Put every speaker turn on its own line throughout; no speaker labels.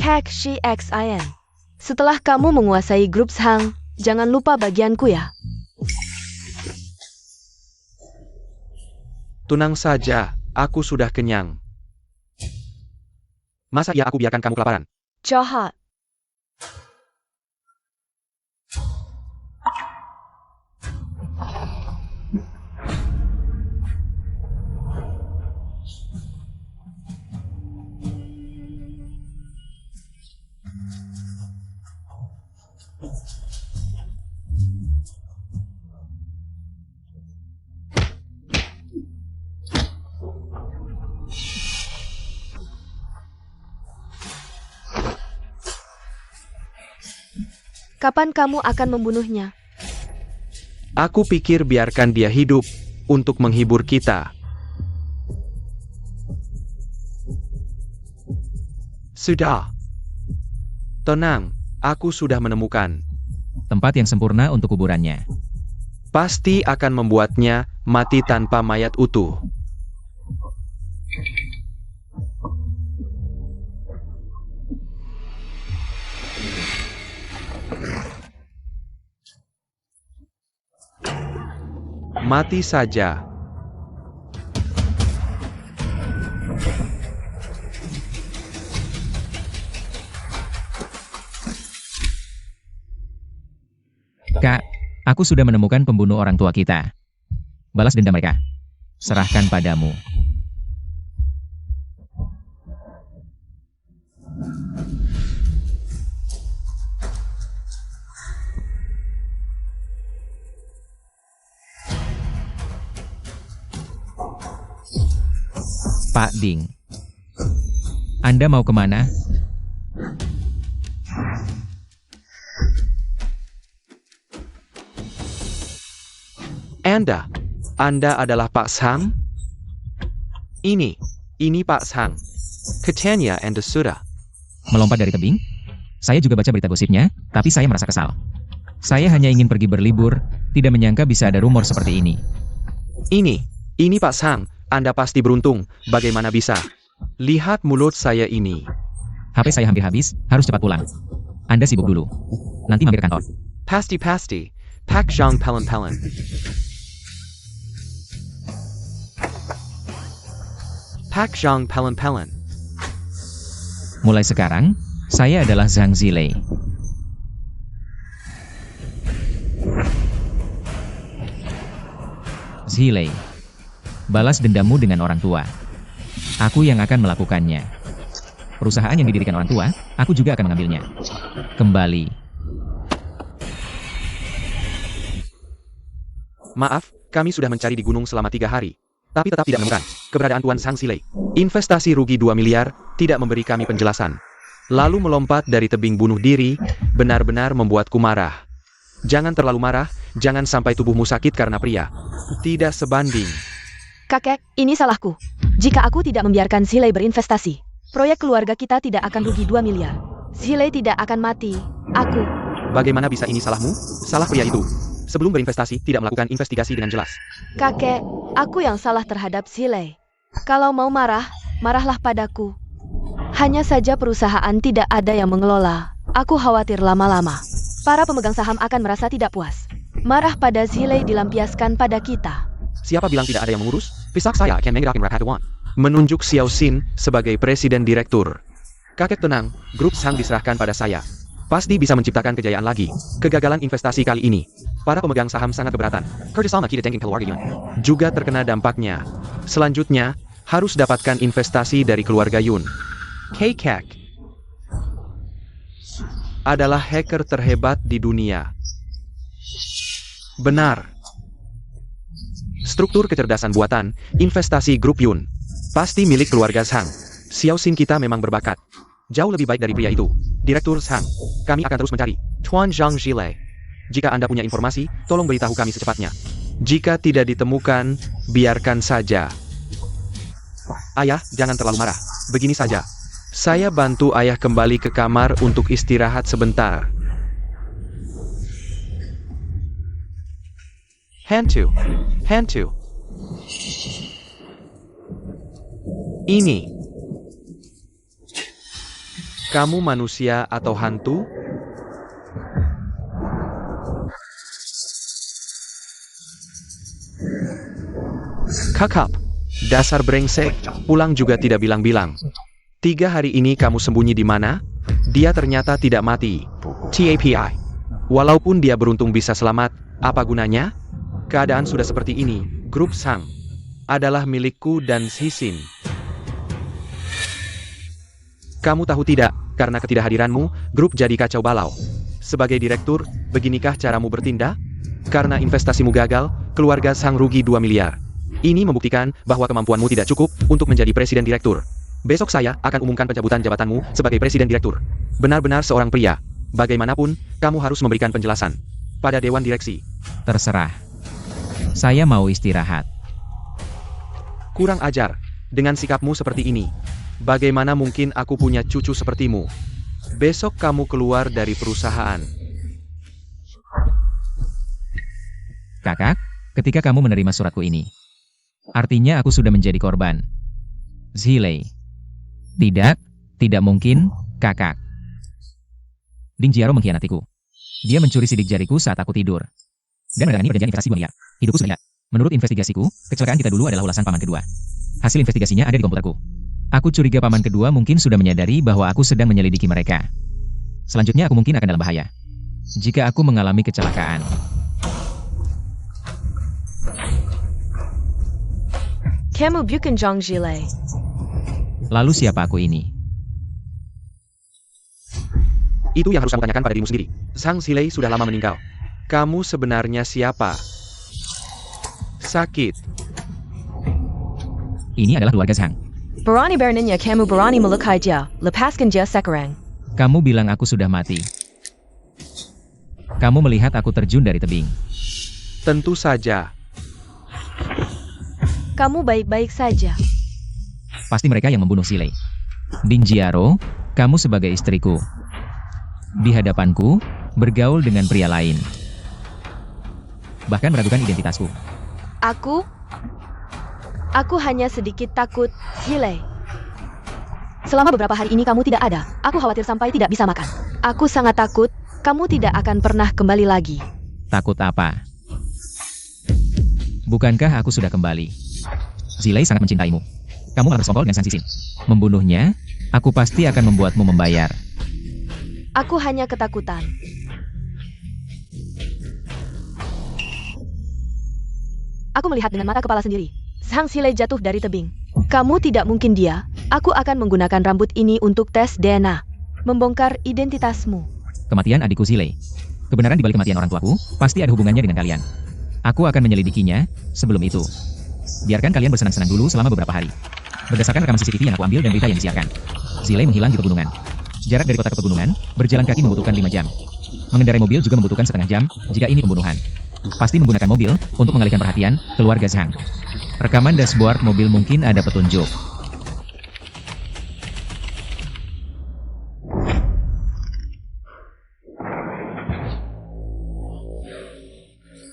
KCXIN. Setelah kamu menguasai grup Shang, jangan lupa bagianku ya.
Tenang saja, aku sudah kenyang. Masa iya aku biarkan kamu kelaparan?
Jahat. Kapan kamu akan membunuhnya?
Aku pikir biarkan dia hidup untuk menghibur kita. Sudah. Tenang, aku sudah menemukan.
Tempat yang sempurna untuk kuburannya.
Pasti akan membuatnya mati tanpa mayat utuh. Mati saja.
Kak, aku sudah menemukan pembunuh orang tua kita. Balas dendam mereka. Serahkan padamu. Pak Ding. Anda mau kemana?
Anda adalah Pak Shang? Ini Pak Shang. Katanya Anda sudah.
Melompat dari tebing? Saya juga baca berita gosipnya, tapi saya merasa kesal. Saya hanya ingin pergi berlibur, tidak menyangka bisa ada rumor seperti ini.
Ini Pak Shang. Anda pasti beruntung, bagaimana bisa? Lihat mulut saya ini.
HP saya hampir habis, harus cepat pulang. Anda sibuk dulu. Nanti mampir ke kantor.
Pasti. Pak Zhang Pelen. Pak Zhang Pelen.
Mulai sekarang, saya adalah Zhang Zilei. Zilei. Balas dendammu dengan orang tua. Aku yang akan melakukannya. Perusahaan yang didirikan orang tua, aku juga akan mengambilnya. Kembali.
Maaf, kami sudah mencari di gunung selama 3 hari. Tapi tetap tidak menemukan keberadaan Tuan Zhang Zilei. Investasi rugi 2 miliar, tidak memberi kami penjelasan. Lalu melompat dari tebing bunuh diri, benar-benar membuatku marah. Jangan terlalu marah, jangan sampai tubuhmu sakit karena pria. Tidak sebanding.
Kakek, ini salahku. Jika aku tidak membiarkan Zilei berinvestasi, proyek keluarga kita tidak akan rugi 2 miliar. Zilei tidak akan mati. Aku.
Bagaimana bisa ini salahmu? Salah pria itu. Sebelum berinvestasi, tidak melakukan investigasi dengan jelas.
Kakek, aku yang salah terhadap Zilei. Kalau mau marah, marahlah padaku. Hanya saja perusahaan tidak ada yang mengelola. Aku khawatir lama-lama para pemegang saham akan merasa tidak puas. Marah pada Zilei dilampiaskan pada kita.
Siapa bilang tidak ada yang mengurus? Pisak saya akan menggerakkan Rakyat menunjuk Xiao Xin sebagai presiden direktur. Kakek tenang, grup Shang diserahkan pada saya. Pasti bisa menciptakan kejayaan lagi. Kegagalan investasi kali ini, para pemegang saham sangat keberatan. Kerjasama kita dengan keluarga Yun juga terkena dampaknya. Selanjutnya, harus dapatkan investasi dari keluarga Yun. Kek adalah hacker terhebat di dunia. Benar. Struktur kecerdasan buatan, investasi grup Yun. Pasti milik keluarga Shang. Xiao Xin kita memang berbakat. Jauh lebih baik dari pria itu. Direktur Shang. Kami akan terus mencari Tuan Zhang Zilei. Jika Anda punya informasi, tolong beritahu kami secepatnya. Jika tidak ditemukan, biarkan saja. Ayah, jangan terlalu marah. Begini saja. Saya bantu ayah kembali ke kamar untuk istirahat sebentar. Hantu. Ini. Kamu manusia atau hantu? Kakap, dasar brengsek, pulang juga tidak bilang-bilang. 3 hari ini kamu sembunyi di mana? Dia ternyata tidak mati. TAPI. Walaupun dia beruntung bisa selamat, apa gunanya? Keadaan sudah seperti ini. Grup Sang adalah milikku dan Hisin. Kamu tahu tidak, karena ketidakhadiranmu, grup jadi kacau balau. Sebagai direktur, beginikah caramu bertindak? Karena investasimu gagal, keluarga Sang rugi 2 miliar. Ini membuktikan bahwa kemampuanmu tidak cukup untuk menjadi presiden direktur. Besok saya akan umumkan pencabutan jabatanmu sebagai presiden direktur. Benar-benar seorang pria. Bagaimanapun, kamu harus memberikan penjelasan pada dewan direksi.
Terserah. Saya mau istirahat.
Kurang ajar. Dengan sikapmu seperti ini, bagaimana mungkin aku punya cucu sepertimu? Besok kamu keluar dari perusahaan.
Kakak, ketika kamu menerima suratku ini, artinya aku sudah menjadi korban. Zhilei. Tidak mungkin, kakak. Ding Jiaro mengkhianatiku. Dia mencuri sidik jariku saat aku tidur. Dan menandatangani perjanjian investasi 2 miliar. Hidupku sudah. Menurut investigasiku, kecelakaan kita dulu adalah ulasan paman kedua. Hasil investigasinya ada di komputerku. Aku curiga paman kedua mungkin sudah menyadari bahwa aku sedang menyelidiki mereka. Selanjutnya aku mungkin akan dalam bahaya jika aku mengalami kecelakaan.
Kamu bukan Zhang Zhilei.
Lalu siapa aku ini?
Itu yang harus kamu tanyakan pada dirimu sendiri. Sang Zhilei sudah lama meninggal. Kamu sebenarnya siapa? Sakit.
Ini adalah keluarga Zhang.
Berani beraninya kamu berani melukai dia. Lepaskan dia sekarang.
Kamu bilang aku sudah mati. Kamu melihat aku terjun dari tebing.
Tentu saja.
Kamu baik-baik saja.
Pasti mereka yang membunuh Zhilei. Ding Jiaro, kamu sebagai istriku. Di hadapanku, bergaul dengan pria lain. Bahkan meragukan identitasku.
Aku hanya sedikit takut, Zhilei. Selama beberapa hari ini kamu tidak ada. Aku khawatir sampai tidak bisa makan. Aku sangat takut, kamu tidak akan pernah kembali lagi.
Takut apa? Bukankah aku sudah kembali? Zhilei sangat mencintaimu. Kamu malah bersekongkol dengan Sang Sisin. Membunuhnya, aku pasti akan membuatmu membayar.
Aku hanya ketakutan. Aku melihat dengan mata kepala sendiri. Sang Zhilei jatuh dari tebing. Kamu tidak mungkin dia. Aku akan menggunakan rambut ini untuk tes DNA. Membongkar identitasmu.
Kematian adikku Zhilei. Kebenaran di balik kematian orang tuaku, pasti ada hubungannya dengan kalian. Aku akan menyelidikinya, sebelum itu. Biarkan kalian bersenang-senang dulu selama beberapa hari. Berdasarkan rekaman CCTV yang aku ambil dan berita yang disiarkan, Zhilei menghilang di pegunungan. Jarak dari kota ke pegunungan, berjalan kaki membutuhkan 5 jam. Mengendarai mobil juga membutuhkan setengah jam, jika ini pembunuhan. Pasti menggunakan mobil, untuk mengalihkan perhatian, keluarga Zhang. Rekaman dashboard mobil mungkin ada petunjuk.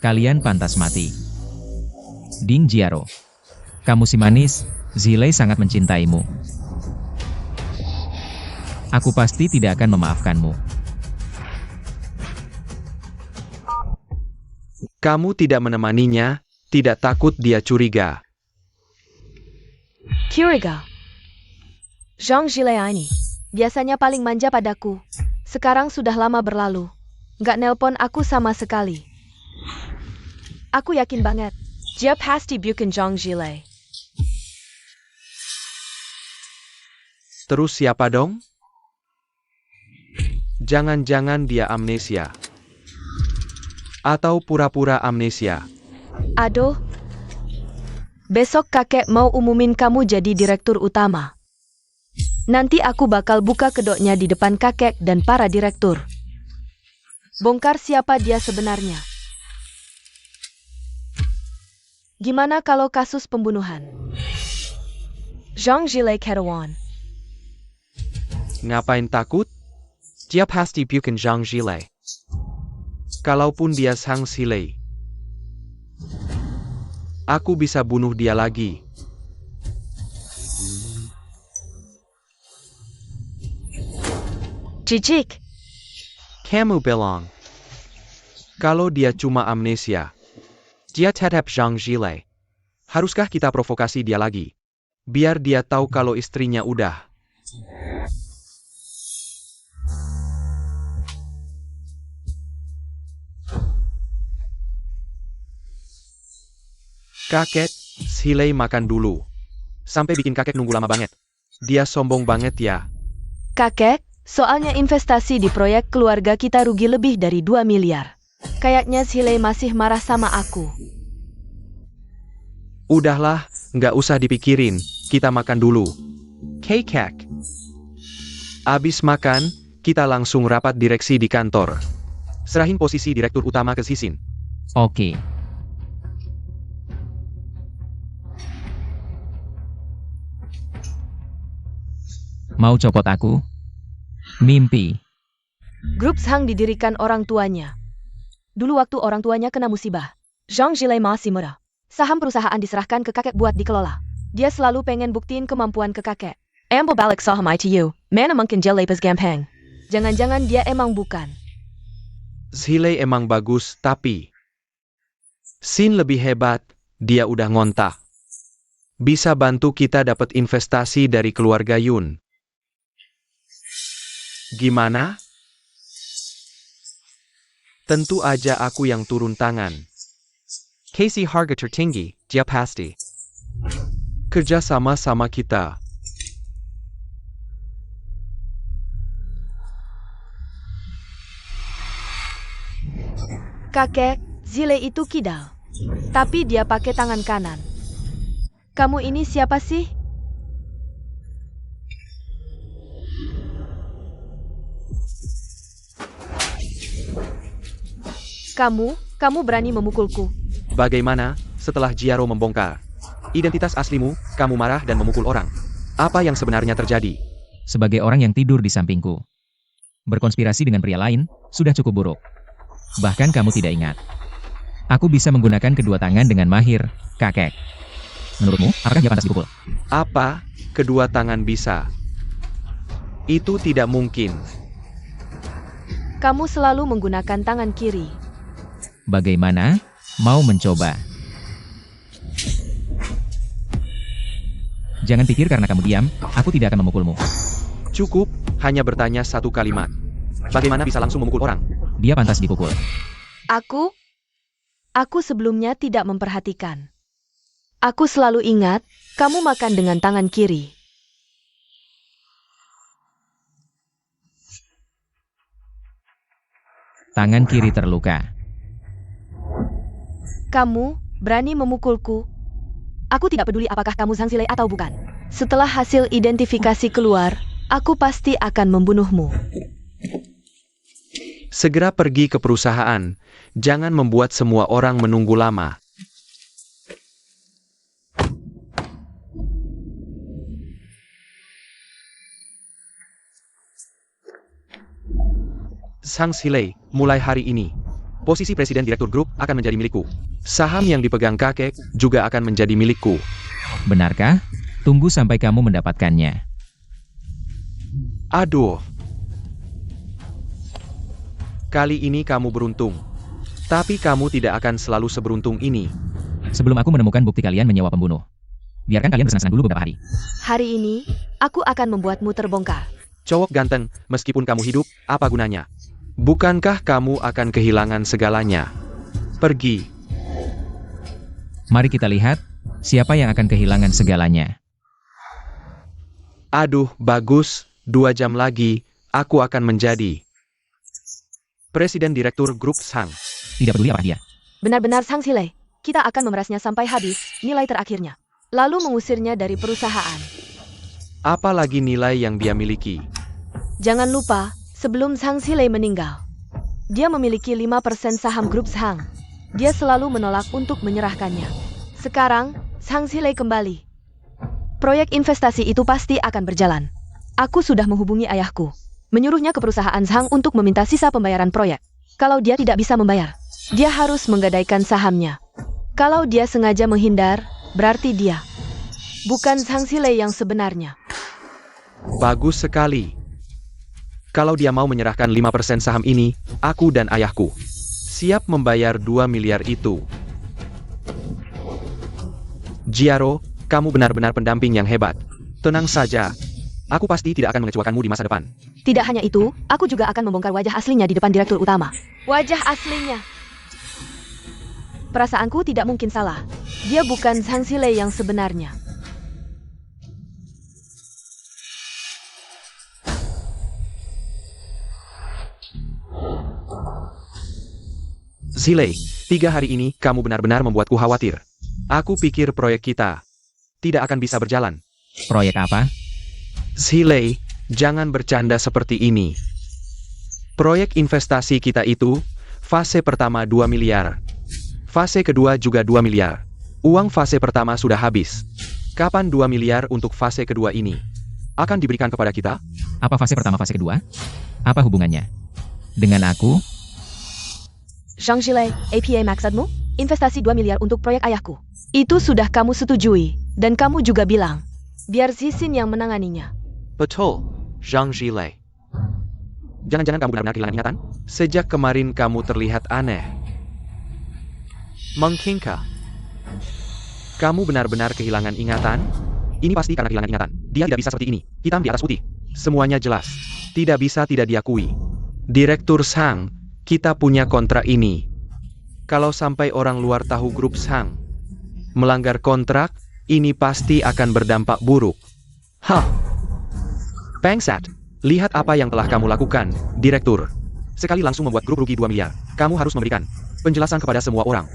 Kalian pantas mati. Ding Jiaro. Kamu si manis, Zhilei sangat mencintaimu. Aku pasti tidak akan memaafkanmu.
Kamu tidak menemaninya, tidak takut dia curiga.
Curiga. Zhang Zhilei ini. Biasanya paling manja padaku. Sekarang sudah lama berlalu. Nggak nelpon aku sama sekali. Aku yakin banget. Dia pasti bukan Zhang Zhilei.
Terus siapa dong? Jangan-jangan dia amnesia. Atau pura-pura amnesia.
Aduh. Besok kakek mau umumin kamu jadi direktur utama. Nanti aku bakal buka kedoknya di depan kakek dan para direktur. Bongkar siapa dia sebenarnya. Gimana kalau kasus pembunuhan? Zhang Zhilei Ketawan.
Ngapain takut? Dia pasti bukan Zhang Zhilei. Kalaupun dia Sang Zhilei, aku bisa bunuh dia lagi.
Cicik.
Kamu bilang. Kalau dia cuma amnesia. Dia tetap Zhang Zhilei. Haruskah kita provokasi dia lagi? Biar dia tahu kalau istrinya udah. Kakek, Zhilei makan dulu. Sampai bikin kakek nunggu lama banget. Dia sombong banget ya.
Kakek, soalnya investasi di proyek keluarga kita rugi lebih dari 2 miliar. Kayaknya Zhilei masih marah sama aku.
Udahlah, nggak usah dipikirin. Kita makan dulu. Kakek. Abis makan, kita langsung rapat direksi di kantor. Serahin posisi direktur utama ke Sisin.
Oke. Mau copot aku? Mimpi.
Grup Zhang didirikan orang tuanya. Dulu waktu orang tuanya kena musibah, Zhang Zhilei masih muda. Saham perusahaan diserahkan ke kakek buat dikelola. Dia selalu pengen buktiin kemampuan ke kakek. Ambil balik saham ITU, mana mungkin Zhilei pas gampang. Jangan-jangan dia emang bukan.
Zhilei emang bagus, tapi Sin lebih hebat, dia udah ngontak. Bisa bantu kita dapat investasi dari keluarga Yun. Gimana? Tentu aja aku yang turun tangan. Casey harga tertinggi, dia pasti. Kerja sama-sama kita.
Kakek, Zhilei itu kidal. Tapi dia pakai tangan kanan. Kamu ini siapa sih? Kamu berani memukulku.
Bagaimana, setelah Jiaro membongkar identitas aslimu, kamu marah dan memukul orang? Apa yang sebenarnya terjadi?
Sebagai orang yang tidur di sampingku, berkonspirasi dengan pria lain, sudah cukup buruk. Bahkan kamu tidak ingat. Aku bisa menggunakan kedua tangan dengan mahir, kakek. Menurutmu, apakah dia pantas dipukul?
Apa? Kedua tangan bisa? Itu tidak mungkin.
Kamu selalu menggunakan tangan kiri.
Bagaimana? Mau mencoba? Jangan pikir karena kamu diam, aku tidak akan memukulmu.
Cukup, hanya bertanya satu kalimat. Bagaimana bisa langsung memukul orang?
Dia pantas dipukul.
Aku sebelumnya tidak memperhatikan. Aku selalu ingat, kamu makan dengan tangan kiri.
Tangan kiri terluka.
Kamu berani memukulku. Aku tidak peduli apakah kamu Zhang Zhilei atau bukan. Setelah hasil identifikasi keluar, aku pasti akan membunuhmu.
Segera pergi ke perusahaan. Jangan membuat semua orang menunggu lama. Zhang Zhilei, mulai hari ini, posisi Presiden Direktur Grup akan menjadi milikku. Saham yang dipegang kakek juga akan menjadi milikku.
Benarkah? Tunggu sampai kamu mendapatkannya.
Aduh. Kali ini kamu beruntung. Tapi kamu tidak akan selalu seberuntung ini.
Sebelum aku menemukan bukti kalian menyewa pembunuh. Biarkan kalian bersenang-senang dulu beberapa hari.
Hari ini, aku akan membuatmu terbongkar.
Cowok ganteng, meskipun kamu hidup, apa gunanya? Bukankah kamu akan kehilangan segalanya? Pergi.
Mari kita lihat, siapa yang akan kehilangan segalanya.
Aduh, bagus. 2 jam lagi, aku akan menjadi Presiden Direktur Grup Zhang.
Tidak peduli apa dia.
Benar-benar Zhang Zhilei, kita akan memerasnya sampai habis, nilai terakhirnya. Lalu mengusirnya dari perusahaan.
Apa lagi nilai yang dia miliki?
Jangan lupa, sebelum Zhang Zhilei meninggal, dia memiliki 5% saham grup Zhang. Dia selalu menolak untuk menyerahkannya. Sekarang, Zhang Zhilei kembali. Proyek investasi itu pasti akan berjalan. Aku sudah menghubungi ayahku, menyuruhnya ke perusahaan Zhang untuk meminta sisa pembayaran proyek. Kalau dia tidak bisa membayar, dia harus menggadaikan sahamnya. Kalau dia sengaja menghindar, berarti dia bukan Zhang Zhilei yang sebenarnya.
Bagus sekali. Kalau dia mau menyerahkan 5% saham ini, aku dan ayahku siap membayar 2 miliar itu. Jiaro, kamu benar-benar pendamping yang hebat. Tenang saja. Aku pasti tidak akan mengecewakanmu di masa depan.
Tidak hanya itu, aku juga akan membongkar wajah aslinya di depan direktur utama. Wajah aslinya. Perasaanku tidak mungkin salah. Dia bukan Zhang Xilei yang sebenarnya.
Xilei, 3 hari ini kamu benar-benar membuatku khawatir. Aku pikir proyek kita tidak akan bisa berjalan.
Proyek apa?
Xilei, jangan bercanda seperti ini. Proyek investasi kita itu, fase pertama 2 miliar. Fase kedua juga 2 miliar. Uang fase pertama sudah habis. Kapan 2 miliar untuk fase kedua ini akan diberikan kepada kita?
Apa fase pertama, fase kedua? Apa hubungannya dengan aku?
Zhang Xilei, APA maksudmu? Investasi 2 miliar untuk proyek ayahku. Itu sudah kamu setujui, dan kamu juga bilang, biar Zixin yang menanganinya.
Betul, Zhang Xilei. Jangan-jangan kamu benar-benar kehilangan ingatan? Sejak kemarin kamu terlihat aneh. Mengkingka. Kamu benar-benar kehilangan ingatan? Ini pasti karena kehilangan ingatan. Dia tidak bisa seperti ini. Hitam di atas putih. Semuanya jelas. Tidak bisa tidak diakui. Direktur Zhang, kita punya kontrak ini. Kalau sampai orang luar tahu grup Zhang melanggar kontrak, ini pasti akan berdampak buruk. Hah. Bangsat. Lihat apa yang telah kamu lakukan, Direktur. Sekali langsung membuat grup rugi 2 miliar. Kamu harus memberikan penjelasan kepada semua orang.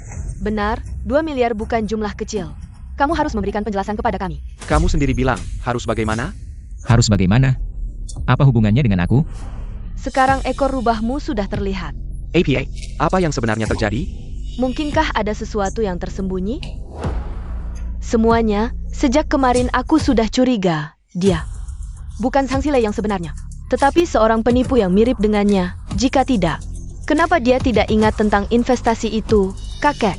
Benar, 2 miliar bukan jumlah kecil. Kamu harus memberikan penjelasan kepada kami.
Kamu sendiri bilang, harus bagaimana?
Harus bagaimana? Apa hubungannya dengan aku?
Sekarang ekor rubahmu sudah terlihat.
APA, apa yang sebenarnya terjadi?
Mungkinkah ada sesuatu yang tersembunyi? Semuanya, sejak kemarin aku sudah curiga, dia bukan Zhang Xilei yang sebenarnya, tetapi seorang penipu yang mirip dengannya. Jika tidak, kenapa dia tidak ingat tentang investasi itu, kakek?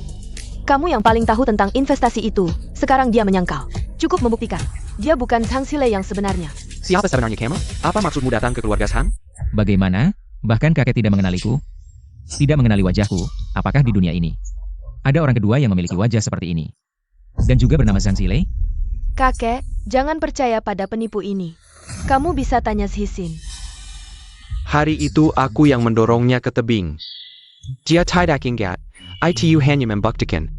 Kamu yang paling tahu tentang investasi itu, sekarang dia menyangkal. Cukup membuktikan, dia bukan Zhang Xilei yang sebenarnya.
Siapa sebenarnya kamu? Apa maksudmu datang ke keluarga Zhang?
Bagaimana? Bahkan kakek tidak mengenaliku. Tidak mengenali wajahku. Apakah di dunia ini ada orang kedua yang memiliki wajah seperti ini? Dan juga bernama Zhang Xilei?
Kakek, jangan percaya pada penipu ini. Kamu bisa tanya Zixin.
Hari itu aku yang mendorongnya ke tebing. Dia tidak ingat. Itu hanya membuktikan.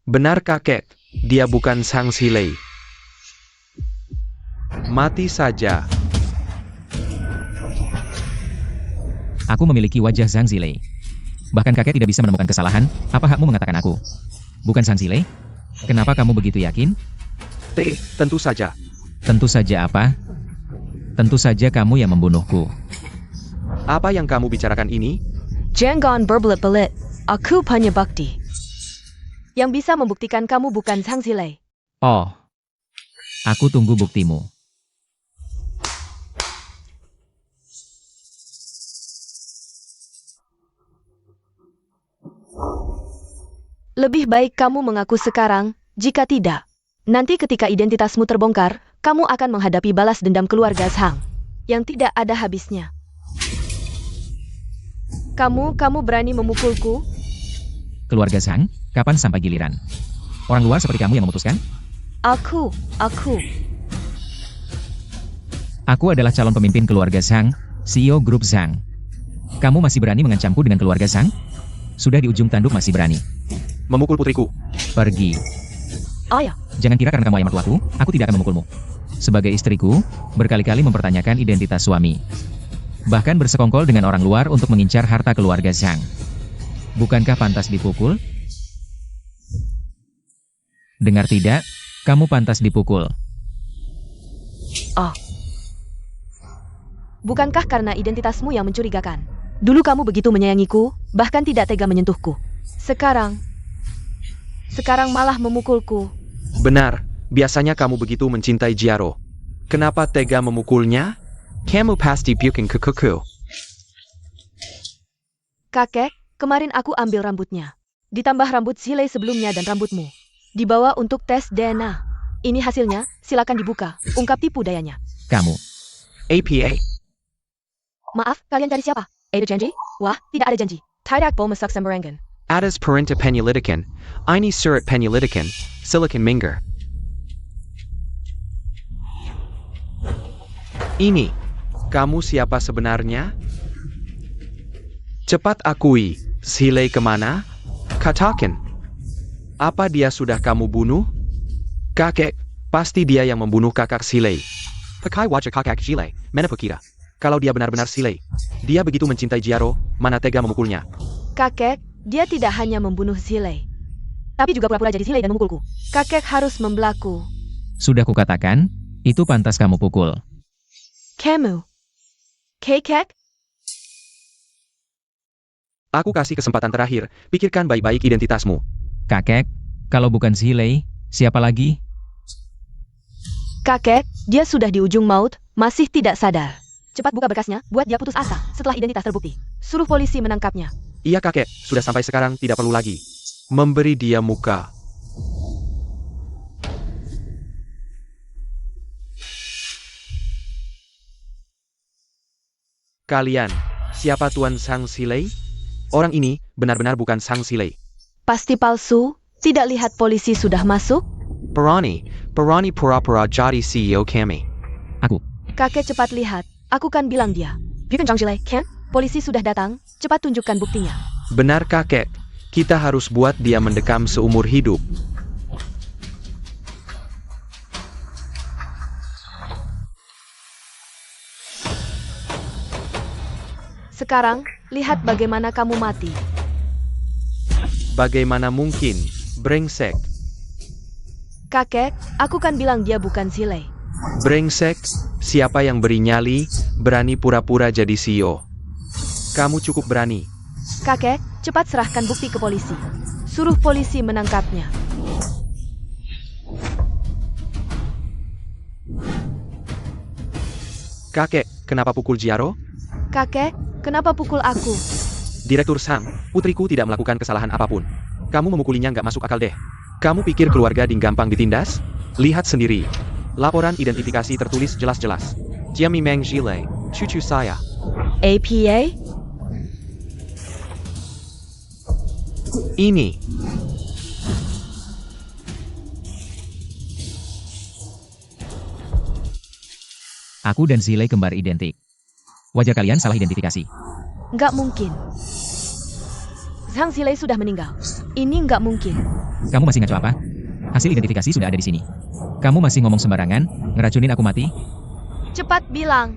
Benar kakek, dia bukan Zhang Xilei. Mati saja.
Aku memiliki wajah Zhang Xilei. Bahkan kakek tidak bisa menemukan kesalahan. Apa hakmu mengatakan aku bukan Zhang Xilei? Kenapa kamu begitu yakin?
Tentu saja.
Tentu saja apa? Tentu saja kamu yang membunuhku.
Apa yang kamu bicarakan ini?
Jangan berbelit-belit. Aku punya bukti yang bisa membuktikan kamu bukan Zhang Xilei.
Oh. Aku tunggu buktimu.
Lebih baik kamu mengaku sekarang, jika tidak, nanti ketika identitasmu terbongkar, kamu akan menghadapi balas dendam keluarga Zhang yang tidak ada habisnya. Kamu berani memukulku?
Keluarga Zhang, kapan sampai giliran? Orang luar seperti kamu yang memutuskan?
Aku.
Aku adalah calon pemimpin keluarga Zhang, CEO grup Zhang. Kamu masih berani mengancamku dengan keluarga Zhang? Sudah di ujung tanduk masih berani.
Memukul putriku.
Pergi.
Ayah.
Jangan kira karena kamu ayah mertuaku, aku tidak akan memukulmu. Sebagai istriku, berkali-kali mempertanyakan identitas suami. Bahkan bersekongkol dengan orang luar untuk mengincar harta keluarga Zhang. Bukankah pantas dipukul? Dengar tidak? Kamu pantas dipukul.
Oh. Bukankah karena identitasmu yang mencurigakan? Dulu kamu begitu menyayangiku, bahkan tidak tega menyentuhku. Sekarang malah memukulku.
Benar, biasanya kamu begitu mencintai Jiaro. Kenapa tega memukulnya? Kamu pasti puking ke kuku.
Kakek, kemarin aku ambil rambutnya. Ditambah rambut Xilei sebelumnya dan rambutmu. Dibawa untuk tes DNA. Ini hasilnya, silakan dibuka. Ungkap tipu dayanya.
Kamu.
APA.
Maaf, kalian cari siapa? Ada janji? Wah, tidak ada janji. Tidak masak sembarangan.
Atas perintah penyelidikan, ini surat penyelidikan, silakan minggir. Ini, kamu siapa sebenarnya? Cepat akui, Zhilei kemana? Katakan. Apa dia sudah kamu bunuh? Kakek, pasti dia yang membunuh kakak Zhilei. Pakai wajah kakak Zhilei, mana pikir? Kalau dia benar-benar Zhilei, dia begitu mencintai Jiaro, mana tega memukulnya.
Kakek, dia tidak hanya membunuh Zhilei, tapi juga pura-pura jadi Zhilei dan memukulku. Kakek harus membelaku.
Sudah kukatakan, itu pantas kamu pukul.
Kamu. Kakek?
Aku kasih kesempatan terakhir, pikirkan baik-baik identitasmu.
Kakek, kalau bukan Zhilei, siapa lagi?
Kakek, dia sudah di ujung maut, masih tidak sadar. Cepat buka berkasnya, buat dia putus asa, setelah identitas terbukti. Suruh polisi menangkapnya.
Iya kakek, sudah sampai sekarang tidak perlu lagi memberi dia muka. Kalian, siapa Tuan Sang Zhilei? Orang ini benar-benar bukan Sang Zhilei.
Pasti palsu, tidak lihat polisi sudah masuk?
Perani pura-pura jadi CEO kami.
Aku.
Kakek cepat lihat, aku kan bilang dia. Bukan Zhang Zhilei, kan? Polisi sudah datang, cepat tunjukkan buktinya.
Benar kakek, kita harus buat dia mendekam seumur hidup.
Sekarang, lihat bagaimana kamu mati.
Bagaimana mungkin, brengsek.
Kakek, aku kan bilang dia bukan Zhilei.
Brengsek, siapa yang beri nyali, berani pura-pura jadi CEO. Kamu cukup berani.
Kakek, cepat serahkan bukti ke polisi. Suruh polisi menangkapnya.
Kakek, kenapa pukul Jiaro?
Kakek, kenapa pukul aku?
Direktur Sang, putriku tidak melakukan kesalahan apapun. Kamu memukulinya nggak masuk akal deh. Kamu pikir keluarga Ding gampang ditindas? Lihat sendiri. Laporan identifikasi tertulis jelas-jelas. Jiami Meng Zhilei, cucu saya.
APA?
Ini.
Aku dan Zhilei kembar identik. Wajah kalian salah identifikasi.
Nggak mungkin. Zhang Zhilei sudah meninggal. Ini nggak mungkin.
Kamu masih ngaco apa? Hasil identifikasi sudah ada di sini. Kamu masih ngomong sembarangan, ngeracunin aku mati?
Cepat bilang.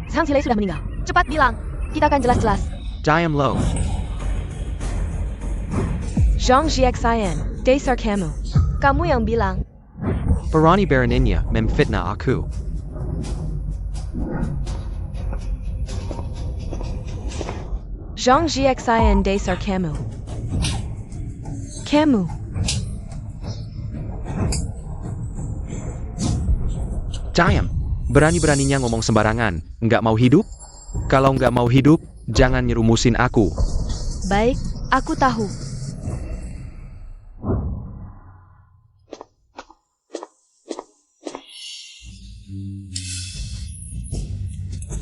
Zhang Zhilei sudah meninggal. Cepat bilang. Kita akan jelas-jelas.
Diam Lo.
Zhang Jiaxian, dasar kamu. Kamu yang bilang.
Perani Bereninya memfitnah aku.
Zhang Jiaxian, dasar kamu. Kamu.
Diam. Berani-beraninya ngomong sembarangan. Nggak mau hidup? Kalau nggak mau hidup, jangan nyerumusin aku.
Baik, aku tahu.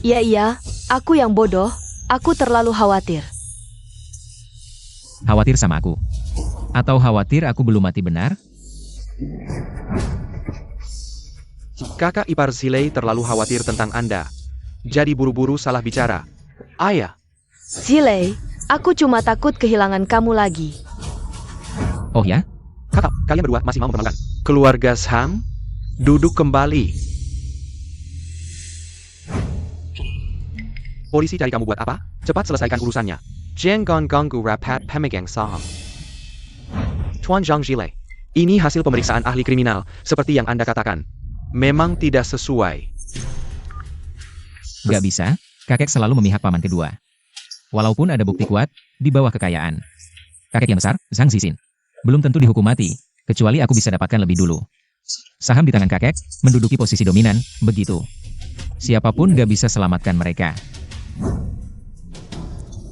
Iya, aku yang bodoh. Aku terlalu khawatir.
Khawatir sama aku? Atau khawatir aku belum mati benar?
Kakak ipar Zhilei terlalu khawatir tentang Anda. Jadi buru-buru salah bicara. Ayah.
Zhilei, aku cuma takut kehilangan kamu lagi.
Oh ya?
Kakak, kalian berdua masih mau mempermalukan keluarga Sang? Duduk kembali. Polisi cari kamu buat apa? Cepat selesaikan urusannya. Jangan ganggu rapat pemegang saham. Tuan Zhang Zhilei, ini hasil pemeriksaan ahli kriminal, seperti yang Anda katakan. Memang tidak sesuai.
Gak bisa, kakek selalu memihak paman kedua. Walaupun ada bukti kuat, di bawah kekayaan. Kakek yang besar, Zhang Zixin, belum tentu dihukum mati, kecuali aku bisa dapatkan lebih dulu. Saham di tangan kakek, menduduki posisi dominan, begitu. Siapapun gak bisa selamatkan mereka.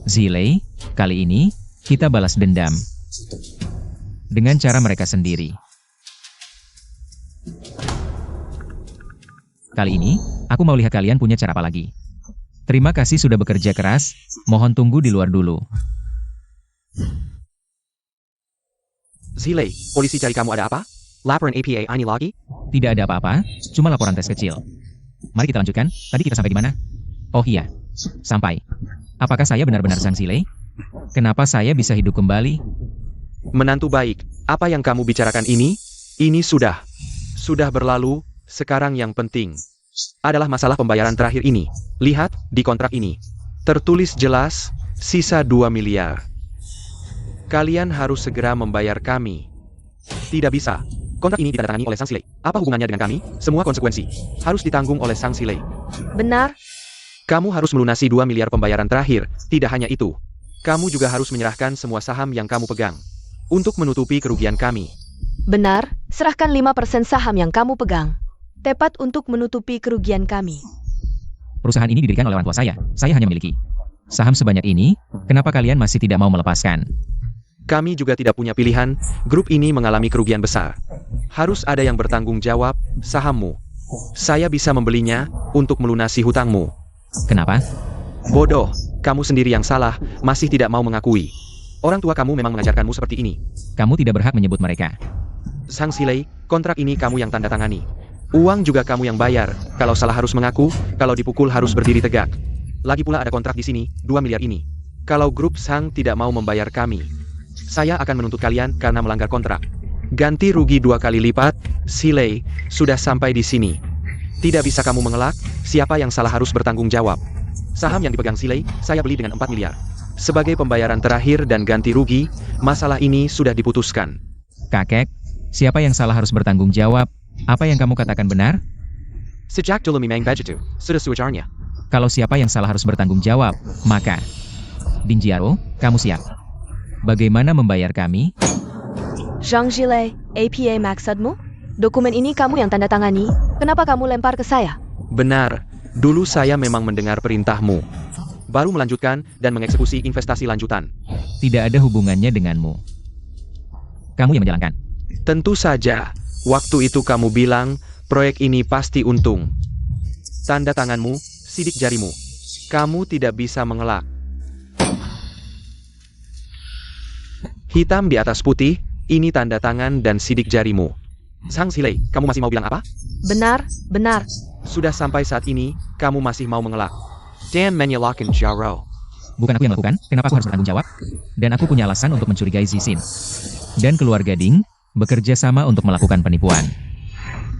Zhilei, kali ini, kita balas dendam. Dengan cara mereka sendiri. Kali ini, aku mau lihat kalian punya cara apa lagi. Terima kasih sudah bekerja keras, mohon tunggu di luar dulu.
Zhilei, polisi cari kamu ada apa? Laporan APA ini lagi?
Tidak ada apa-apa, cuma laporan tes kecil. Mari kita lanjutkan, tadi kita sampai di mana? Oh iya, sampai. Apakah saya benar-benar Zhang Zhilei? Kenapa saya bisa hidup kembali?
Menantu baik, apa yang kamu bicarakan ini? Ini sudah berlalu, sekarang yang penting adalah masalah pembayaran terakhir ini. Lihat, di kontrak ini tertulis jelas, sisa 2 miliar. Kalian harus segera membayar kami. Tidak bisa. Kontrak ini ditandatangani oleh Zhang Zhilei. Apa hubungannya dengan kami? Semua konsekuensi harus ditanggung oleh Zhang Zhilei.
Benar,
Kamu harus melunasi 2 miliar pembayaran terakhir. Tidak hanya itu, kamu juga harus menyerahkan semua saham yang kamu pegang untuk menutupi kerugian kami.
benar, serahkan 5% saham yang kamu pegang. Tepat untuk menutupi kerugian kami.
Perusahaan ini didirikan oleh orang tua saya hanya memiliki saham sebanyak ini, kenapa kalian masih tidak mau melepaskan?
Kami juga tidak punya pilihan, grup ini mengalami kerugian besar. Harus ada yang bertanggung jawab, sahammu. Saya bisa membelinya untuk melunasi hutangmu.
Kenapa?
Bodoh, kamu sendiri yang salah, masih tidak mau mengakui. Orang tua kamu memang mengajarkanmu seperti ini.
Kamu tidak berhak menyebut mereka.
Zhang Zhilei, kontrak ini kamu yang tanda tangani. Uang juga kamu yang bayar, kalau salah harus mengaku, kalau dipukul harus berdiri tegak. Lagi pula ada kontrak di sini, 2 miliar ini. Kalau grup Zhang tidak mau membayar kami, saya akan menuntut kalian karena melanggar kontrak. Ganti rugi 2 kali lipat, Zhilei, sudah sampai di sini. Tidak bisa kamu mengelak, siapa yang salah harus bertanggung jawab. Saham yang dipegang Zhilei, saya beli dengan 4 miliar. Sebagai pembayaran terakhir dan ganti rugi, masalah ini sudah diputuskan.
Kakek, siapa yang salah harus bertanggung jawab? Apa yang kamu katakan benar?
Sejak dulu memang begitu, sudah sewajarnya.
Kalau siapa yang salah harus bertanggung jawab, maka Ding Jiaro, kamu siap? Bagaimana membayar kami?
Zhang Zhilei, APA maksudmu? Dokumen ini kamu yang tanda tangani, kenapa kamu lempar ke saya?
Benar, dulu saya memang mendengar perintahmu. Baru melanjutkan dan mengeksekusi investasi lanjutan.
Tidak ada hubungannya denganmu. Kamu yang menjalankan.
Tentu saja, waktu itu kamu bilang, proyek ini pasti untung. Tanda tanganmu, sidik jarimu. Kamu tidak bisa mengelak. Hitam di atas putih, ini tanda tangan dan sidik jarimu. Zhang Zhilei, kamu masih mau bilang apa?
Benar, benar.
Sudah sampai saat ini, kamu masih mau mengelak. Dan menyalahkan Jiaro.
Bukan aku yang lakukan, kenapa aku harus bertanggung jawab? Dan aku punya alasan untuk mencurigai Zixin. Dan keluarga Ding, bekerja sama untuk melakukan penipuan.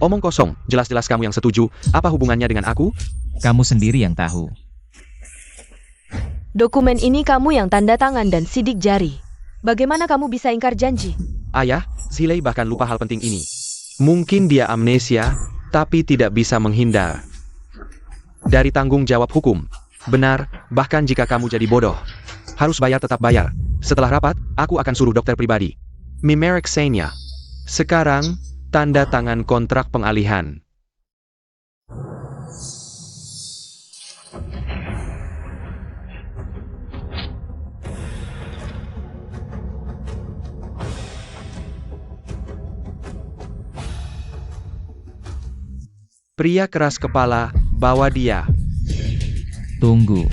Omong kosong, jelas-jelas kamu yang setuju. Apa hubungannya dengan aku?
Kamu sendiri yang tahu.
Dokumen ini kamu yang tanda tangan dan sidik jari. Bagaimana kamu bisa ingkar janji?
Ayah, Zhilei bahkan lupa hal penting ini. Mungkin dia amnesia, tapi tidak bisa menghindar dari tanggung jawab hukum. Benar, bahkan jika kamu jadi bodoh, harus bayar tetap bayar. Setelah rapat, aku akan suruh dokter pribadi memeriksa Xenia. Sekarang, tanda tangan kontrak pengalihan. Pria keras kepala, bawa dia.
Tunggu.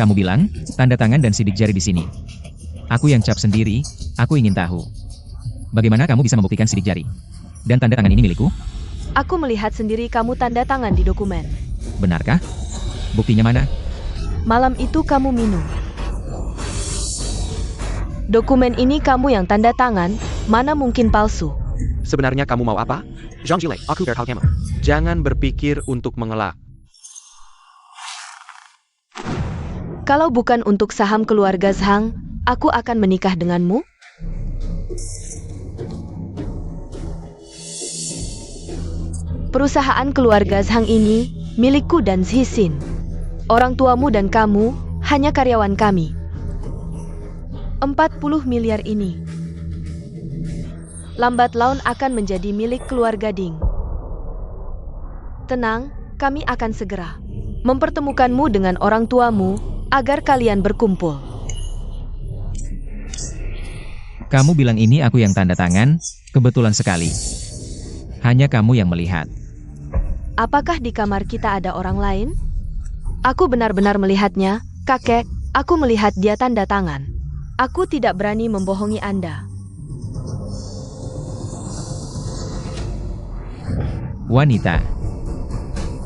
Kamu bilang, tanda tangan dan sidik jari di sini. Aku yang cap sendiri, aku ingin tahu. Bagaimana kamu bisa membuktikan sidik jari? Dan tanda tangan ini milikku?
Aku melihat sendiri kamu tanda tangan di dokumen.
Benarkah? Buktinya mana?
Malam itu kamu minum. Dokumen ini kamu yang tanda tangan, mana mungkin palsu?
Sebenarnya kamu mau apa? Zhang Zhilei, aku berhak kamu. Jangan berpikir untuk mengelak.
Kalau bukan untuk saham keluarga Zhang, aku akan menikah denganmu? Perusahaan keluarga Zhang ini milikku dan Zixin. Orang tuamu dan kamu hanya karyawan kami. 40 miliar ini lambat laun akan menjadi milik keluarga Ding. Tenang, kami akan segera mempertemukanmu dengan orang tuamu agar kalian berkumpul.
Kamu bilang ini aku yang tanda tangan, kebetulan sekali. Hanya kamu yang melihat.
Apakah di kamar kita ada orang lain? Aku benar-benar melihatnya, kakek. Aku melihat dia tanda tangan. Aku tidak berani membohongi Anda.
Wanita.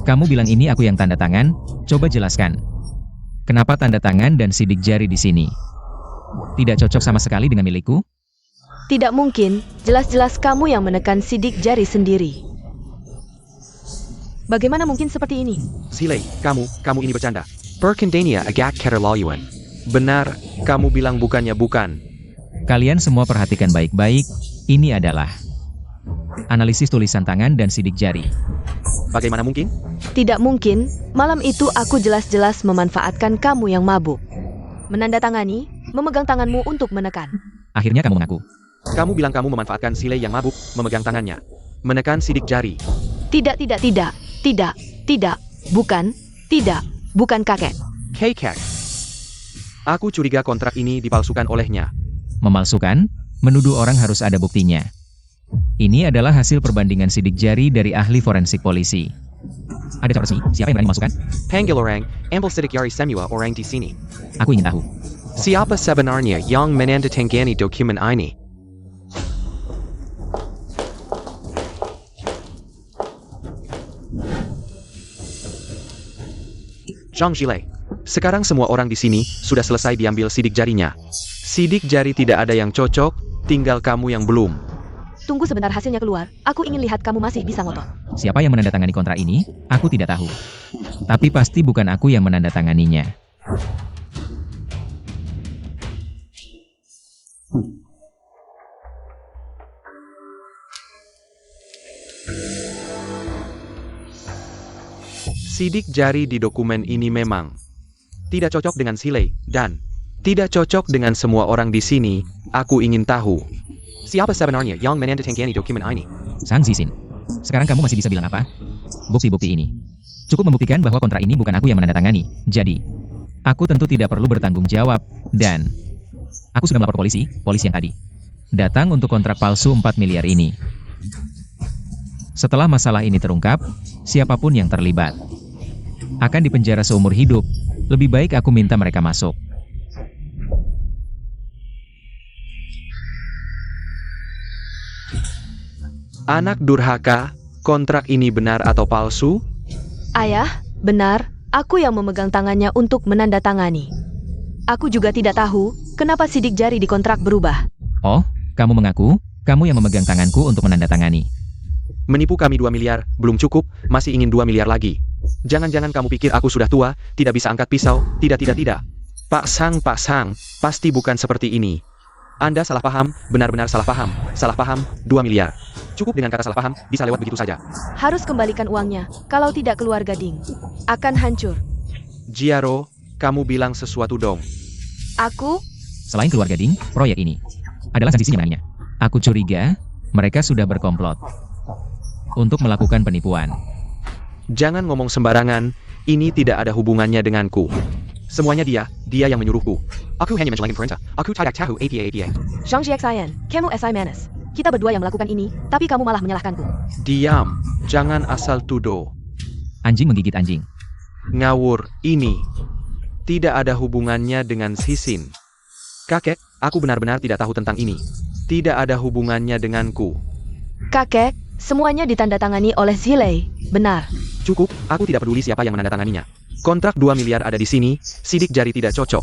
Kamu bilang ini aku yang tanda tangan? Coba jelaskan. Kenapa tanda tangan dan sidik jari di sini? Tidak cocok sama sekali dengan milikku?
Tidak mungkin, jelas-jelas kamu yang menekan sidik jari sendiri. Bagaimana mungkin seperti ini?
Zilei, kamu ini bercanda. Perkendania agak keterlaluan. Benar, kamu bilang bukannya bukan.
Kalian semua perhatikan baik-baik, ini adalah analisis tulisan tangan dan sidik jari.
Bagaimana mungkin?
Tidak mungkin, malam itu aku jelas-jelas memanfaatkan kamu yang mabuk. Menandatangani, memegang tanganmu untuk menekan.
Akhirnya kamu mengaku.
Kamu bilang kamu memanfaatkan Zilei yang mabuk, memegang tangannya. Menekan sidik jari.
Tidak, bukan kakek.
Kekek. Aku curiga kontrak ini dipalsukan olehnya.
Memalsukan? Menuduh orang harus ada buktinya. Ini adalah hasil perbandingan sidik jari dari ahli forensik polisi. Ada cara resmi? Siapa yang berani memasukkan?
Panggil orang, ambil sidik jari semua orang di sini.
Aku ingin tahu.
Siapa sebenarnya yang menandatangani dokumen ini? Zhang Zhilei. Sekarang semua orang di sini sudah selesai diambil sidik jarinya. Sidik jari tidak ada yang cocok, tinggal kamu yang belum.
Tunggu sebentar hasilnya keluar, aku ingin lihat kamu masih bisa ngotot.
Siapa yang menandatangani kontrak ini? Aku tidak tahu. Tapi pasti bukan aku yang menandatanganinya.
Sidik jari di dokumen ini memang tidak cocok dengan Zilei dan tidak cocok dengan semua orang di sini. Aku ingin tahu siapa sebenarnya yang menandatangani dokumen ini.
Sang Zixin. Sekarang kamu masih bisa bilang apa? Bukti-bukti ini cukup membuktikan bahwa kontrak ini bukan aku yang menandatangani. Jadi, aku tentu tidak perlu bertanggung jawab dan aku sudah melapor polisi yang tadi datang untuk kontrak palsu 4 miliar ini. Setelah masalah ini terungkap, siapapun yang terlibat akan dipenjara seumur hidup. Lebih baik aku minta mereka masuk.
Anak durhaka, kontrak ini benar atau palsu?
Ayah, benar, aku yang memegang tangannya untuk menandatangani. Aku juga tidak tahu, kenapa sidik jari di kontrak berubah.
Oh, kamu mengaku, kamu yang memegang tanganku untuk menandatangani.
Menipu kami 2 miliar, belum cukup, masih ingin 2 miliar lagi. Jangan-jangan kamu pikir aku sudah tua, tidak bisa angkat pisau, tidak. Pak Sang, pasti bukan seperti ini. Anda salah paham, benar-benar salah paham, 2 miliar. Cukup dengan kata salah paham, bisa lewat begitu saja.
Harus kembalikan uangnya, kalau tidak keluarga Ding akan hancur.
Jiaro, kamu bilang sesuatu dong.
Aku?
Selain keluarga Ding, proyek ini adalah Sang yang menangnya. Aku curiga, mereka sudah berkomplot untuk melakukan penipuan.
Jangan ngomong sembarangan, ini tidak ada hubungannya denganku. Semuanya dia yang menyuruhku. Aku hanya mencelangin perintah, aku tidak tahu apa-apa.
Zhang Xiaxian, kamu SI Manas. Kita berdua yang melakukan ini, tapi kamu malah menyalahkanku.
Diam, jangan asal tuduh.
Anjing menggigit anjing.
Ngawur, ini tidak ada hubungannya dengan Zixin. Kakek, aku benar-benar tidak tahu tentang ini. Tidak ada hubungannya denganku.
Kakek, semuanya ditandatangani oleh Zilei, benar.
Cukup, aku tidak peduli siapa yang menandatanganinya. Kontrak 2 miliar ada di sini, sidik jari tidak cocok.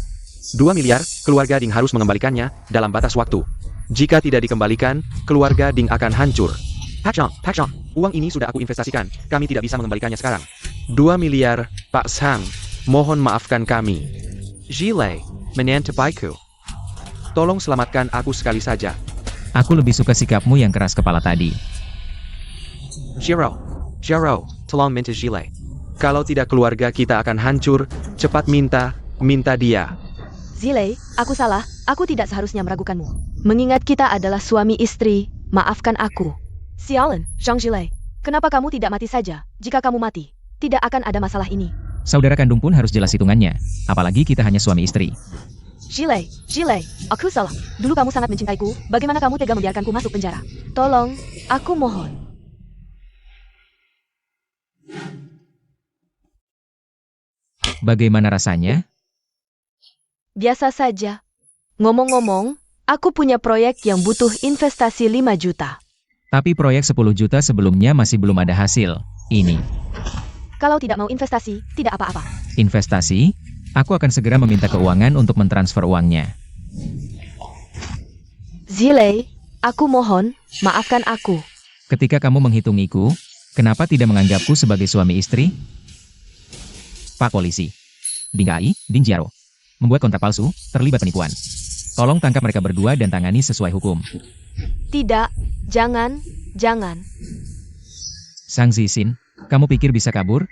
2 miliar, keluarga Ding harus mengembalikannya dalam batas waktu. Jika tidak dikembalikan, keluarga Ding akan hancur. Pak Zhang, uang ini sudah aku investasikan, kami tidak bisa mengembalikannya sekarang. 2 miliar, Pak Sang, mohon maafkan kami. Zilei, menantapaiku. Tolong selamatkan aku sekali saja.
Aku lebih suka sikapmu yang keras kepala tadi.
Jiaro, tolong minta Zilei. Kalau tidak keluarga kita akan hancur, cepat minta dia.
Zilei, aku salah, aku tidak seharusnya meragukanmu. Mengingat kita adalah suami istri, maafkan aku. Sialan, Zhang Zilei, kenapa kamu tidak mati saja? Jika kamu mati, tidak akan ada masalah ini.
Saudara kandung pun harus jelas hitungannya, apalagi kita hanya suami istri.
Zilei, aku salah. Dulu kamu sangat mencintaiku, bagaimana kamu tega membiarkanku masuk penjara? Tolong, aku mohon.
Bagaimana rasanya?
Biasa saja. Ngomong-ngomong, aku punya proyek yang butuh investasi 5 juta.
Tapi proyek 10 juta sebelumnya masih belum ada hasil. Ini.
Kalau tidak mau investasi, tidak apa-apa.
Investasi? Aku akan segera meminta keuangan untuk mentransfer uangnya.
Zilei, aku mohon, maafkan aku.
Ketika kamu menghitungiku, kenapa tidak menganggapku sebagai suami istri? Pak Polisi. Ding Ai, Ding Jiaro. Membuat kontrak palsu, terlibat penipuan. Tolong tangkap mereka berdua dan tangani sesuai hukum.
Tidak, jangan.
Sang Zixin, kamu pikir bisa kabur?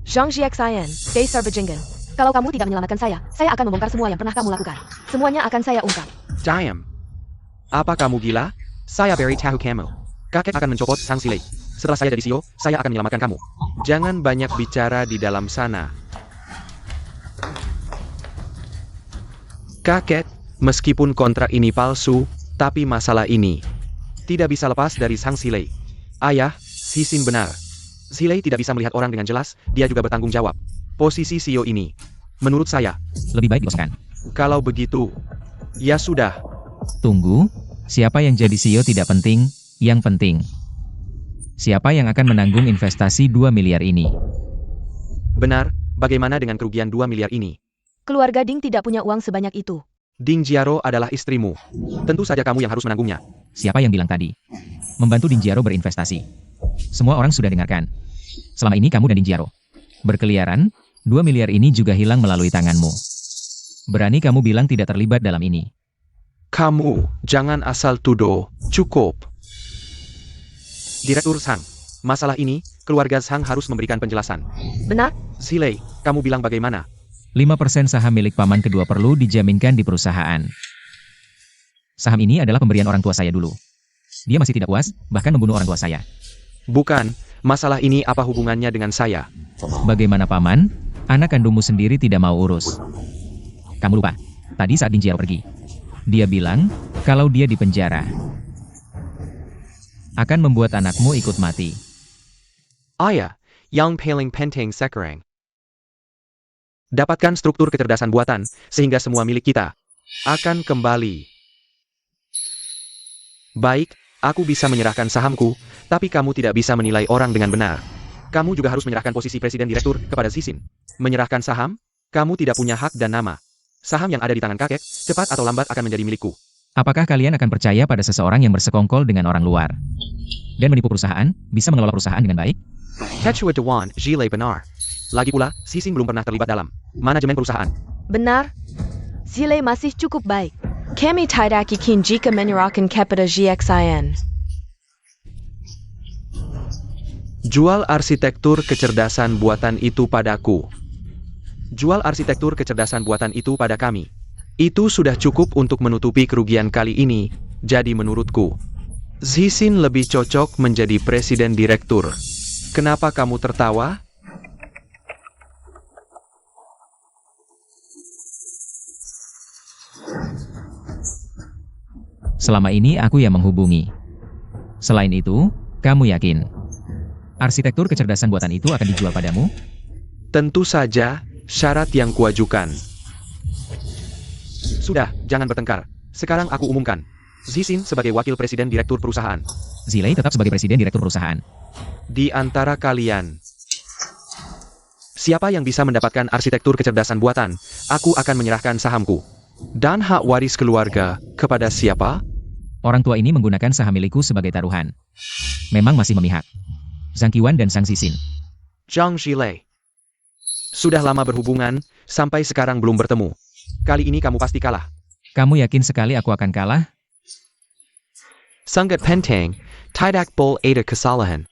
Zhang Jiaxian, Dasar Bajingan. Kalau kamu tidak menyelamatkan saya akan membongkar semua yang pernah kamu lakukan. Semuanya akan saya ungkap.
Diam. Apa kamu gila? Saya beritahu kamu. Kakek akan mencopot Sang Zilei. Setelah saya jadi CEO, saya akan menyelamatkan kamu. Jangan banyak bicara di dalam sana. Kakek, meskipun kontrak ini palsu, tapi masalah ini tidak bisa lepas dari Sang Zilei. Ayah, Zixin benar. Zilei tidak bisa melihat orang dengan jelas, dia juga bertanggung jawab. Posisi CEO ini, menurut saya,
Lebih baik dikosongkan.
kalau begitu, ya sudah.
Tunggu, siapa yang jadi CEO tidak penting, yang penting. Siapa yang akan menanggung investasi 2 miliar ini?
Benar, bagaimana dengan kerugian 2 miliar ini?
Keluarga Ding tidak punya uang sebanyak itu.
Ding Jiaro adalah istrimu. Tentu saja kamu yang harus menanggungnya.
Siapa yang bilang tadi? Membantu Ding Jiaro berinvestasi. Semua orang sudah dengarkan. Selama ini kamu dan Ding Jiaro berkeliaran, 2 miliar ini juga hilang melalui tanganmu. Berani kamu bilang tidak terlibat dalam ini.
Kamu, jangan asal tuduh. Cukup. Direktur Zhang, masalah ini, keluarga Zhang harus memberikan penjelasan.
Benar?
Zilei, kamu bilang bagaimana?
5% saham milik paman kedua perlu dijaminkan di perusahaan. Saham ini adalah pemberian orang tua saya dulu. Dia masih tidak puas, bahkan membunuh orang tua saya.
Bukan, masalah ini apa hubungannya dengan saya?
Bagaimana paman? Anak kandungmu sendiri tidak mau urus. Kamu lupa, tadi saat Ding Jiao pergi. Dia bilang, kalau dia di penjara, akan membuat anakmu ikut mati.
Ayah, yang paling penting sekarang. Dapatkan struktur kecerdasan buatan, sehingga semua milik kita akan kembali. Baik, aku bisa menyerahkan sahamku, tapi kamu tidak bisa menilai orang dengan benar. Kamu juga harus menyerahkan posisi presiden direktur kepada Zixin. Menyerahkan saham, kamu tidak punya hak dan nama. Saham yang ada di tangan kakek, cepat atau lambat akan menjadi milikku.
Apakah kalian akan percaya pada seseorang yang bersekongkol dengan orang luar? Dan menipu perusahaan, bisa mengelola perusahaan dengan baik?
Ketua Dewan, Zilei benar. Lagi pula, Zixin belum pernah terlibat dalam manajemen perusahaan.
Benar. Zilei masih cukup baik. Kami tidak yakin jika menyerahkan kepada Jiaxian.
Jual arsitektur kecerdasan buatan itu padaku. Jual arsitektur kecerdasan buatan itu pada kami. Itu sudah cukup untuk menutupi kerugian kali ini, jadi menurutku, Zixin lebih cocok menjadi presiden direktur. Kenapa kamu tertawa?
Selama ini aku yang menghubungi. Selain itu, kamu yakin arsitektur kecerdasan buatan itu akan dijual padamu?
Tentu saja, syarat yang kuajukan. Sudah, jangan bertengkar. Sekarang aku umumkan. Zixin sebagai wakil presiden direktur perusahaan.
Zilei tetap sebagai presiden direktur perusahaan.
Di antara kalian, siapa yang bisa mendapatkan arsitektur kecerdasan buatan, aku akan menyerahkan sahamku. Dan hak waris keluarga, kepada siapa?
Orang tua ini menggunakan saham milikku sebagai taruhan. Memang masih memihak. Zhang Qiwan dan Sang Zixin.
Zhang Zilei. Sudah lama berhubungan, sampai sekarang belum bertemu. Kali ini kamu pasti kalah.
Kamu yakin sekali aku akan kalah?
Sangat penting, tidak boleh ada kesalahan.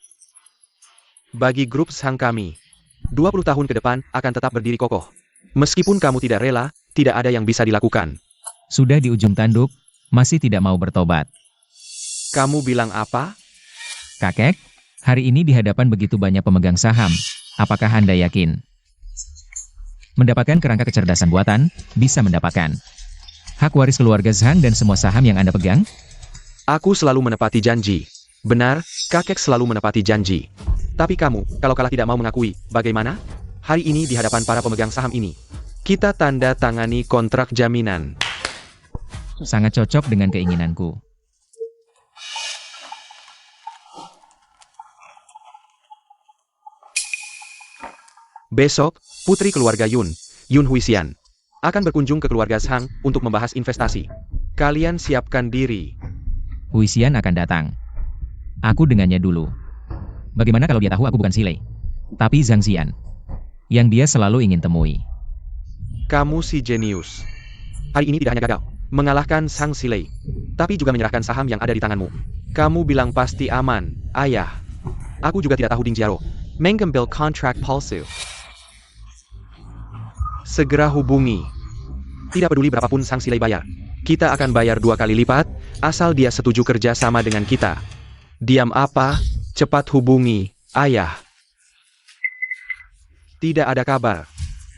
Bagi grup Zhang kami, 20 tahun ke depan akan tetap berdiri kokoh. Meskipun kamu tidak rela, tidak ada yang bisa dilakukan.
Sudah di ujung tanduk, masih tidak mau bertobat.
Kamu bilang apa?
Kakek, hari ini di hadapan begitu banyak pemegang saham, apakah Anda yakin? Mendapatkan kerangka kecerdasan buatan, bisa mendapatkan hak waris keluarga Zhang dan semua saham yang Anda pegang?
Aku selalu menepati janji. Benar, kakek selalu menepati janji. Tapi kamu, kalau kalah tidak mau mengakui, bagaimana? Hari ini di hadapan para pemegang saham ini, kita tanda tangani kontrak jaminan.
Sangat cocok dengan keinginanku.
Besok, putri keluarga Yun Huisian, akan berkunjung ke keluarga Zhang untuk membahas investasi. Kalian siapkan diri.
Huisian akan datang. Aku dengannya dulu. Bagaimana kalau dia tahu aku bukan Xilei, tapi Zhang Xian, yang dia selalu ingin temui.
Kamu si jenius. Hari ini tidak hanya gagal mengalahkan Zhang Xilei, tapi juga menyerahkan saham yang ada di tanganmu. Kamu bilang pasti aman, ayah. Aku juga tidak tahu Ding Jiaro mengambil kontrak palsu. Segera hubungi. Tidak peduli berapapun Zhang Xilei bayar. Kita akan bayar 2 kali lipat, asal dia setuju kerja sama dengan kita. Diam apa? Cepat hubungi, ayah. Tidak ada kabar.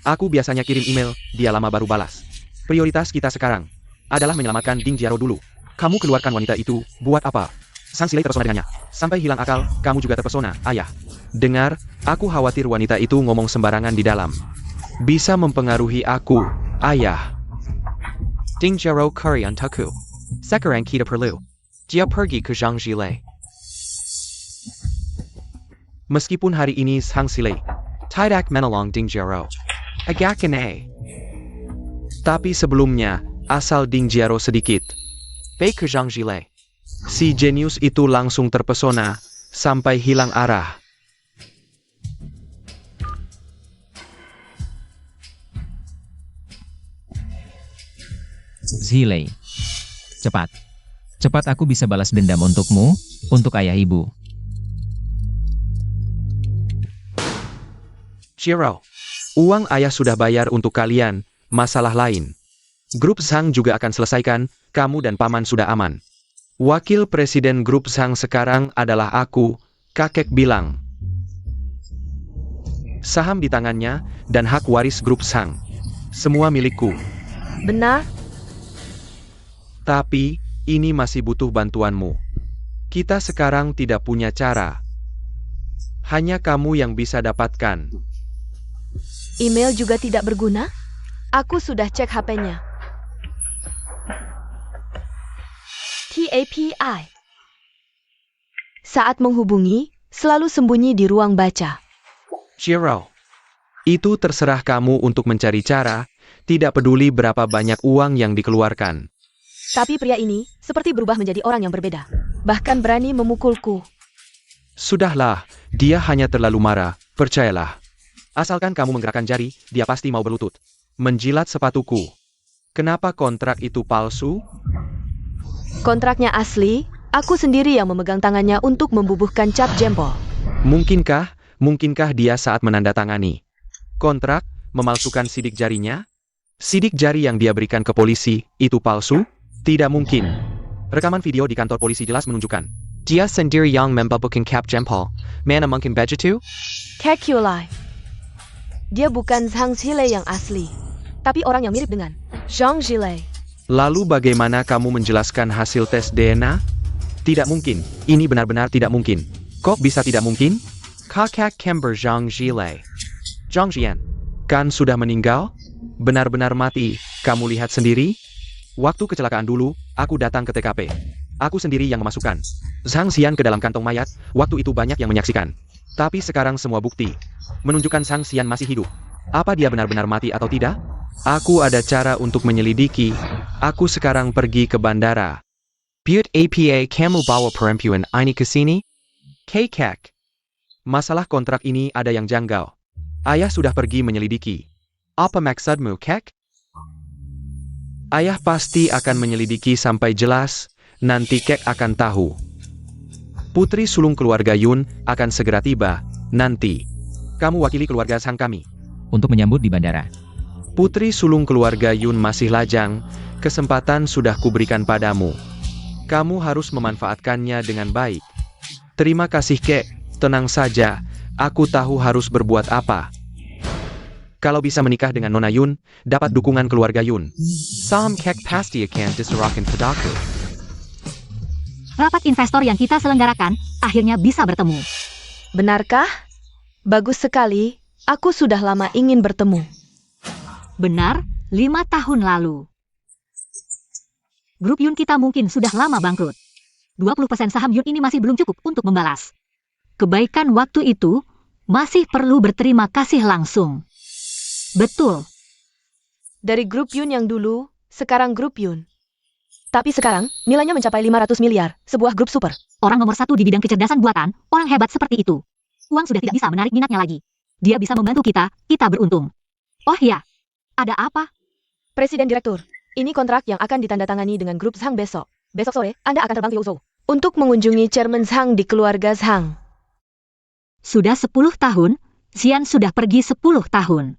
Aku biasanya kirim email, dia lama baru balas. Prioritas kita sekarang adalah menyelamatkan Ding Jiaro dulu. Kamu keluarkan wanita itu, buat apa? Zhang Xilei terpesona dengannya. Sampai hilang akal, kamu juga terpesona, ayah. Dengar, aku khawatir wanita itu ngomong sembarangan di dalam. Bisa mempengaruhi aku, ayah. Ding Jiaro curry untukku. Sekarang kita perlu. Dia pergi ke Zhang Xilei. Meskipun hari ini Zhang Xilei tidak menolong Ding Jiaro, agak aneh. Tapi sebelumnya, asal Ding Jiaro sedikit baik ke Zhang Xilei, si jenius itu langsung terpesona sampai hilang arah.
Xilei. Cepat. Cepat aku bisa balas dendam untukmu, untuk ayah ibu.
Jiaro, uang ayah sudah bayar untuk kalian, masalah lain. Grup Zhang juga akan selesaikan, kamu dan paman sudah aman. Wakil Presiden Grup Zhang sekarang adalah aku, kakek bilang. Saham di tangannya, dan hak waris Grup Zhang. Semua milikku.
Benar?
Tapi, ini masih butuh bantuanmu. Kita sekarang tidak punya cara. Hanya kamu yang bisa dapatkan.
Email juga tidak berguna? Aku sudah cek HP-nya. TAPI. Saat menghubungi, selalu sembunyi di ruang baca.
Jiaro, itu terserah kamu untuk mencari cara, tidak peduli berapa banyak uang yang dikeluarkan.
Tapi pria ini seperti berubah menjadi orang yang berbeda. Bahkan berani memukulku.
Sudahlah, dia hanya terlalu marah, percayalah. Asalkan kamu menggerakkan jari, dia pasti mau berlutut. Menjilat sepatuku. Kenapa kontrak itu palsu?
Kontraknya asli, aku sendiri yang memegang tangannya untuk membubuhkan cap jempol.
Mungkinkah dia saat menandatangani kontrak, memalsukan sidik jarinya? Sidik jari yang dia berikan ke polisi, itu palsu? Tidak mungkin. Rekaman video di kantor polisi jelas menunjukkan. Dia sendiri yang membubuhkan cap jempol. Mana mungkin begitu?
Kekulai. Dia bukan Zhang Xilei yang asli, tapi orang yang mirip dengan Zhang Xilei.
Lalu bagaimana kamu menjelaskan hasil tes DNA? Tidak mungkin, ini benar-benar tidak mungkin. Kok bisa tidak mungkin? Kakak kembar Zhang Xilei. Zhang Xian, kan sudah meninggal? Benar-benar mati, kamu lihat sendiri? Waktu kecelakaan dulu, aku datang ke TKP. Aku sendiri yang memasukkan Zhang Xian ke dalam kantong mayat, waktu itu banyak yang menyaksikan. Tapi sekarang semua bukti menunjukkan Zhang Xian masih hidup. Apa dia benar-benar mati atau tidak? Aku ada cara untuk menyelidiki. Aku sekarang pergi ke bandara. Buat apa kamu bawa perempuan ini ke sini? Kakek. Masalah kontrak ini ada yang janggal. Ayah sudah pergi menyelidiki. Apa maksudmu, Kek? Ayah pasti akan menyelidiki sampai jelas, nanti Kek akan tahu. Putri sulung keluarga Yun akan segera tiba, nanti. Kamu wakili keluarga Zhang kami.
Untuk menyambut di bandara.
Putri sulung keluarga Yun masih lajang, kesempatan sudah kuberikan padamu. Kamu harus memanfaatkannya dengan baik. Terima kasih Kek, tenang saja, aku tahu harus berbuat apa. Kalau bisa menikah dengan Nona Yun, dapat dukungan keluarga Yun. Saham Kek pasti akan diserahkan padaku.
Rapat investor yang kita selenggarakan, akhirnya bisa bertemu.
Benarkah? Bagus sekali, Aku sudah lama ingin bertemu.
Benar, 5 tahun lalu. Grup Yun kita mungkin sudah lama bangkrut. 20% saham Yun ini masih belum cukup untuk membalas kebaikan waktu itu, masih perlu berterima kasih langsung. Betul.
Dari grup Yun yang dulu, sekarang grup Yun. Tapi sekarang, nilainya mencapai 500 miliar, sebuah grup super.
Orang nomor 1 di bidang kecerdasan buatan, orang hebat seperti itu. Uang sudah tidak bisa menarik minatnya lagi. Dia bisa membantu kita beruntung. Oh ya, ada apa?
Presiden Direktur, ini kontrak yang akan ditandatangani dengan grup Zhang besok. Besok sore, Anda akan terbang ke Yuzhou untuk mengunjungi Chairman Zhang di keluarga Zhang.
Sudah 10 tahun, Xian sudah pergi 10 tahun.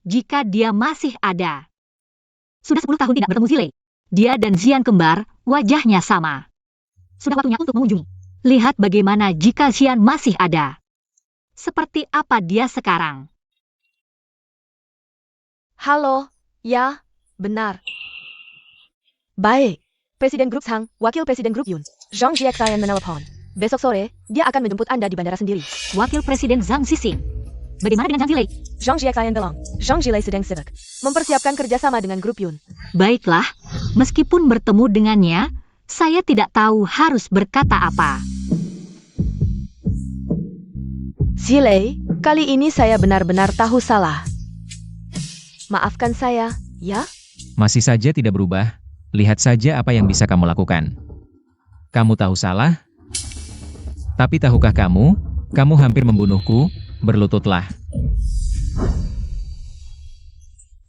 Jika dia masih ada. Sudah 10 tahun tidak bertemu Zilei. Dia dan Xian kembar, wajahnya sama. Sudah waktunya untuk mengunjungi. Lihat bagaimana jika Xian masih ada. Seperti apa dia sekarang?
Halo, ya, benar. Baik, Presiden Grup Zhang, Wakil Presiden Grup Yun, Zhang Jiexayan menelpon. Besok sore, dia akan menjemput Anda di bandara sendiri.
Wakil Presiden Zhang Xixing. Bagaimana dengan Zhang Zilei?
Zhang Jiexayan bilang, Zhang Zilei sedang sibuk mempersiapkan kerjasama dengan Grup Yun.
Baiklah, meskipun bertemu dengannya, saya tidak tahu harus berkata apa.
Zilei, kali ini saya benar-benar tahu salah. Maafkan saya, ya?
Masih saja tidak berubah. Lihat saja apa yang bisa kamu lakukan. Kamu tahu salah? Tapi tahukah kamu hampir membunuhku, berlututlah.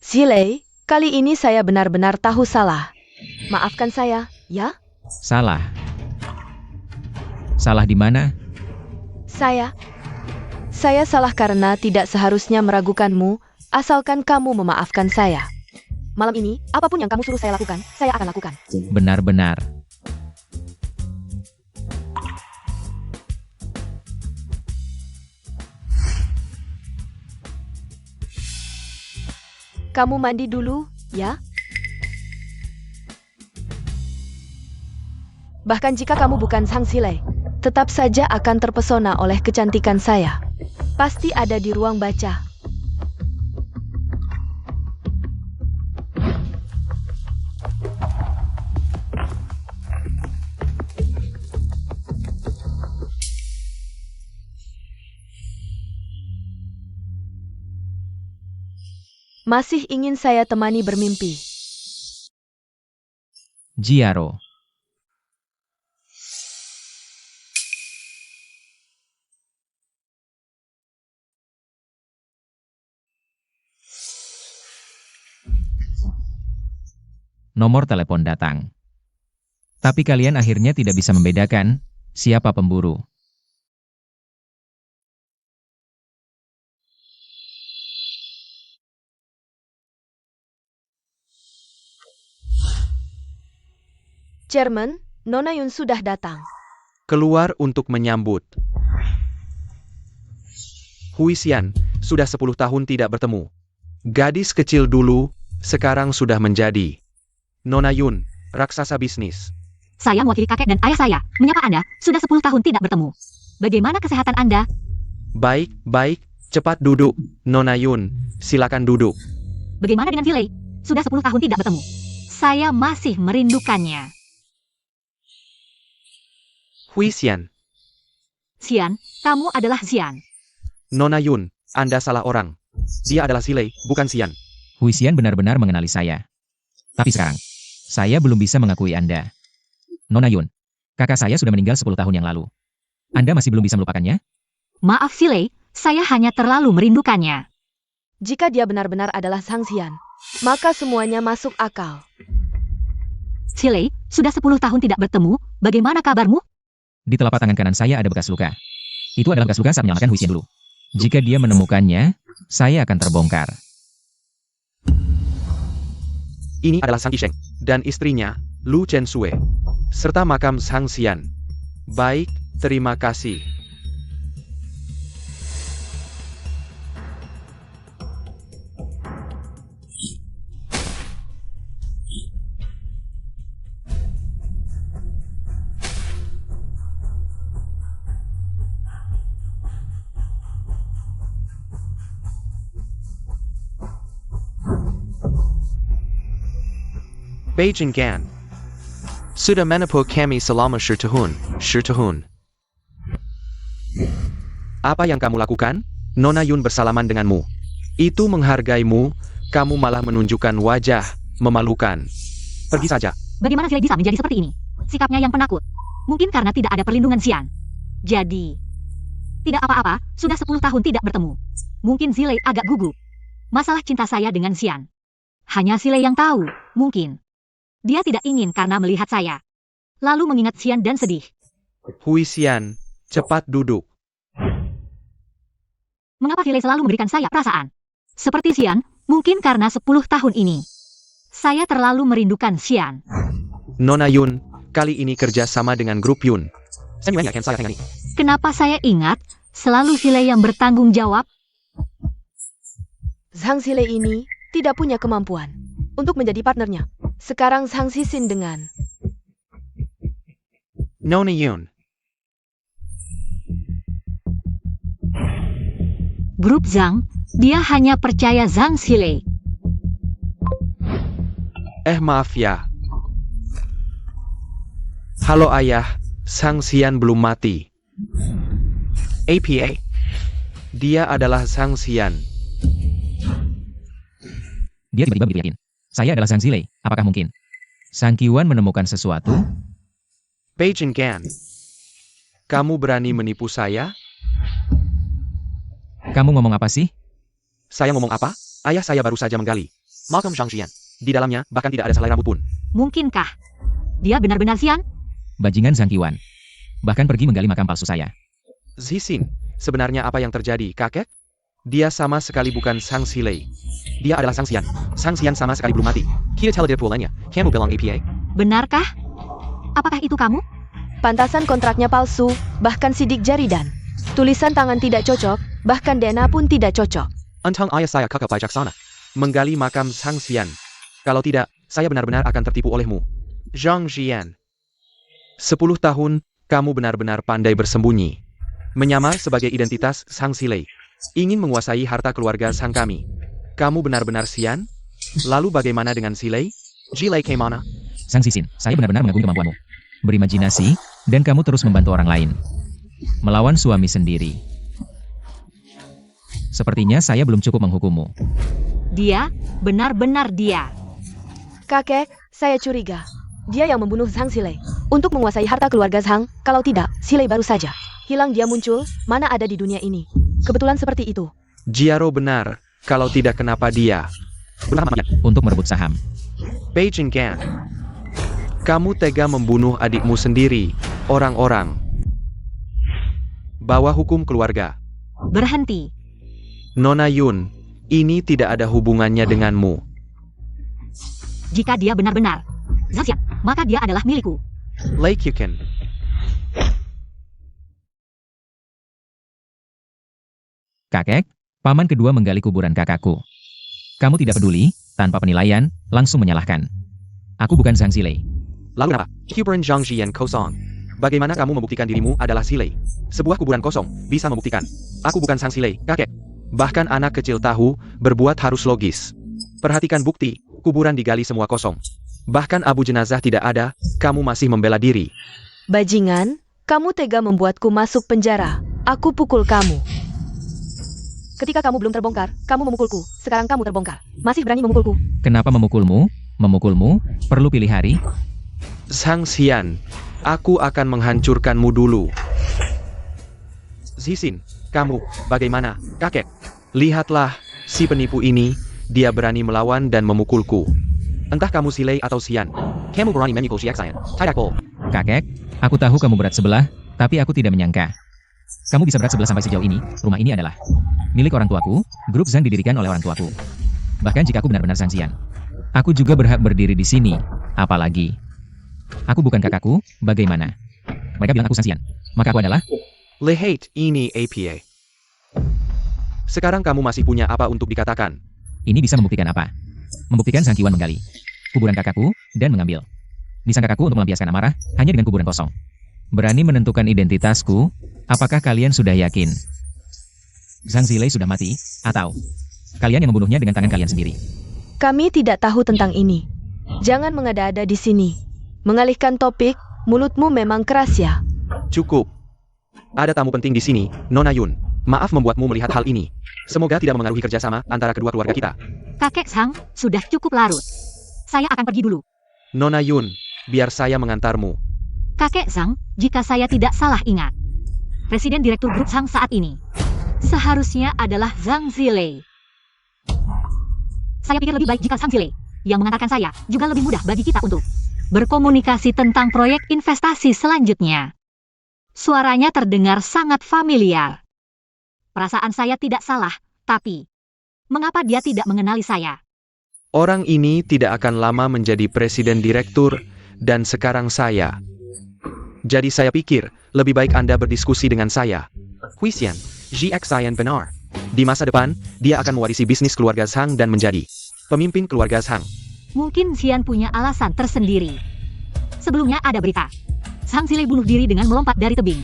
Zilei, kali ini saya benar-benar tahu salah. Maafkan saya, ya?
Salah. Salah di mana?
Saya salah karena tidak seharusnya meragukanmu, asalkan kamu memaafkan saya. Malam ini, apapun yang kamu suruh saya lakukan, saya akan lakukan.
Benar-benar.
Kamu mandi dulu, ya? Bahkan jika kamu bukan Zhang Zilei, tetap saja akan terpesona oleh kecantikan saya. Pasti ada di ruang baca. Masih ingin saya temani bermimpi.
Jiaro. Nomor telepon datang. Tapi kalian akhirnya tidak bisa membedakan siapa pemburu.
Chairman, Nona Yun sudah datang.
Keluar untuk menyambut. Hui Xian, sudah 10 tahun tidak bertemu. Gadis kecil dulu, sekarang sudah menjadi Nona Yun, raksasa bisnis.
Saya mewakili kakek dan ayah saya. Menyapa Anda, sudah 10 tahun tidak bertemu. Bagaimana kesehatan Anda?
Baik, cepat duduk. Nona Yun, silakan duduk.
Bagaimana dengan Zilei? Sudah 10 tahun tidak bertemu. Saya masih merindukannya.
Hui Xian,
Xian, kamu adalah Xian.
Nona Yun, Anda salah orang. Dia adalah Zilei, bukan Xian.
Hui Xian benar-benar mengenali saya. Tapi sekarang, saya belum bisa mengakui Anda. Nona Yun, kakak saya sudah meninggal 10 tahun yang lalu. Anda masih belum bisa melupakannya?
Maaf Zilei, saya hanya terlalu merindukannya.
Jika dia benar-benar adalah Zhang Xian, maka semuanya masuk akal.
Zilei, sudah 10 tahun tidak bertemu, bagaimana kabarmu?
Di telapak tangan kanan saya ada bekas luka. Itu adalah bekas luka saat menyelamatkan Hui Xian dulu. Jika dia menemukannya, saya akan terbongkar.
Ini adalah Sang Yisheng dan istrinya, Lu Chen Sue, serta makam Zhang Xian. Baik, terima kasih. Beijing Gan. Sudah menepu kami selama 10 tahun. 10 tahun. Apa yang kamu lakukan? Nona Yun bersalaman denganmu. Itu menghargaimu, kamu malah menunjukkan wajah memalukan. Pergi saja.
Bagaimana Zilei bisa menjadi seperti ini? Sikapnya yang penakut. Mungkin karena tidak ada perlindungan Xian. Jadi, tidak apa-apa, sudah 10 tahun tidak bertemu. Mungkin Zilei agak gugup. Masalah cinta saya dengan Xian. Hanya Zilei yang tahu, mungkin. Dia tidak ingin karena melihat saya. Lalu mengingat Xian dan sedih.
Hui Xian, cepat duduk.
Mengapa Zilei selalu memberikan saya perasaan? Seperti Xian, mungkin karena 10 tahun ini. Saya terlalu merindukan Xian.
Nona Yun, kali ini kerja sama dengan grup Yun.
Kenapa saya ingat, selalu Zilei yang bertanggung jawab?
Zhang Zilei ini tidak punya kemampuan untuk menjadi partnernya. Sekarang Zhang Xixin dengan
Nona Yun.
Grup Zhang, dia hanya percaya Zhang Zilei.
Maaf ya. Halo ayah, Sang Xian belum mati. APA. Dia adalah Sang Xian.
Dia tiba-tiba begitu yakin. Saya adalah Zhang Zilei, apakah mungkin? Sang Qiwan menemukan sesuatu?
Beijing Gan. Kamu berani menipu saya?
Kamu ngomong apa sih?
Saya ngomong apa? Ayah saya baru saja menggali Malcolm Zhang Xian. Di dalamnya bahkan tidak ada selai rambut pun.
Mungkinkah dia benar-benar Xian?
Bajingan Sang Qiwan. Bahkan pergi menggali makam palsu saya.
Zixin, sebenarnya apa yang terjadi, kakek? Dia sama sekali bukan Sang Zilei. Dia adalah Sang Xian. Sang Xian sama sekali belum mati. Kita tell dia pulangnya. Kamu bilang APA?
Benarkah? Apakah itu kamu?
pantasan kontraknya palsu, bahkan sidik jari dan tulisan tangan tidak cocok, bahkan DNA pun tidak cocok.
Untung ayah saya kakak bijaksana. Menggali makam Sang Xian. Kalau tidak, saya benar-benar akan tertipu olehmu. Zhang Xian. 10 tahun, kamu benar-benar pandai bersembunyi. Menyamar sebagai identitas Sang Zilei. Ingin menguasai harta keluarga Sang kami. Kamu benar-benar Xian? Lalu bagaimana dengan Zilei? Zilei ke mana?
Sang Xixin, saya benar-benar mengagumi kemampuanmu. Berimajinasi, dan kamu terus membantu orang lain. Melawan suami sendiri. Sepertinya saya belum cukup menghukummu.
Dia, benar-benar dia.
Kakek, saya curiga. Dia yang membunuh Zhang Zilei. Untuk menguasai harta keluarga Zhang, kalau tidak, Zilei baru saja hilang dia muncul, mana ada di dunia ini. Kebetulan seperti itu.
Jiaro benar, kalau tidak kenapa dia
Untuk merebut saham.
Beijing Gan. Kamu tega membunuh adikmu sendiri, orang-orang. Bawa hukum keluarga.
Berhenti.
Nona Yun, ini tidak ada hubungannya denganmu.
Jika dia benar-benar Zhang Xian, maka dia adalah milikku.
Lei Qiuqin.
Kakek, paman kedua menggali kuburan kakakku. Kamu tidak peduli, tanpa penilaian, langsung menyalahkan. Aku bukan Zhang Zilei.
Lalu apa? Kuburan Zhang Xian kosong. Bagaimana kamu membuktikan dirimu adalah Zilei? Sebuah kuburan kosong bisa membuktikan. Aku bukan Sang Zilei, kakek. Bahkan anak kecil tahu, berbuat harus logis. Perhatikan bukti, kuburan digali semua kosong. Bahkan abu jenazah tidak ada, kamu masih membela diri.
Bajingan, kamu tega membuatku masuk penjara. Aku pukul kamu. Ketika kamu belum terbongkar, kamu memukulku. Sekarang kamu terbongkar. Masih berani memukulku.
Kenapa memukulmu? Memukulmu? Perlu pilih hari?
Sang Xian, aku akan menghancurkanmu dulu. Zixin, kamu, bagaimana, kakek? Lihatlah, si penipu ini, dia berani melawan dan memukulku. Entah kamu Zilei atau Xian. Kamu berani memukul Xian. Tidak pol.
Kakek, aku tahu kamu berat sebelah, tapi aku tidak menyangka. Kamu bisa berat sebelah sampai sejauh ini. Rumah ini adalah milik orang tuaku, grup Zhang didirikan oleh orang tuaku. Bahkan jika aku benar-benar Zhang Xian, aku juga berhak berdiri di sini. Apalagi, aku bukan kakakku, bagaimana? Mereka bilang aku Zhang Xian, maka aku adalah...
Lihat ini APA. Sekarang kamu masih punya apa untuk dikatakan?
Ini bisa membuktikan apa? Membuktikan Sang Qiwan menggali kuburan kakakku dan mengambil nisan kakakku untuk melampiaskan amarah hanya dengan kuburan kosong. Berani menentukan identitasku? Apakah kalian sudah yakin Zhang Zilei sudah mati, atau kalian yang membunuhnya dengan tangan kalian sendiri?
Kami tidak tahu tentang ini. Jangan mengada-ada di sini. Mengalihkan topik, mulutmu memang keras ya.
Cukup. Ada tamu penting di sini, Nona Yun. Maaf membuatmu melihat hal ini. Semoga tidak memengaruhi kerjasama antara kedua keluarga kita.
Kakek Sang, sudah cukup larut. Saya akan pergi dulu.
Nona Yun, biar saya mengantarmu.
Kakek Sang, jika saya tidak salah ingat, Presiden Direktur Grup Sang saat ini seharusnya adalah Zhang Zilei. Saya pikir lebih baik jika Zhang Zilei yang mengantarkan saya juga lebih mudah bagi kita untuk berkomunikasi tentang proyek investasi selanjutnya. Suaranya terdengar sangat familiar. Perasaan saya tidak salah, tapi mengapa dia tidak mengenali saya?
Orang ini tidak akan lama menjadi presiden direktur, dan sekarang saya. Jadi saya pikir, lebih baik Anda berdiskusi dengan saya. Huisian, Xian benar. Di masa depan, dia akan mewarisi bisnis keluarga Zhang dan menjadi pemimpin keluarga Zhang.
Mungkin Xian punya alasan tersendiri. Sebelumnya ada berita. Zhang Zilei bunuh diri dengan melompat dari tebing.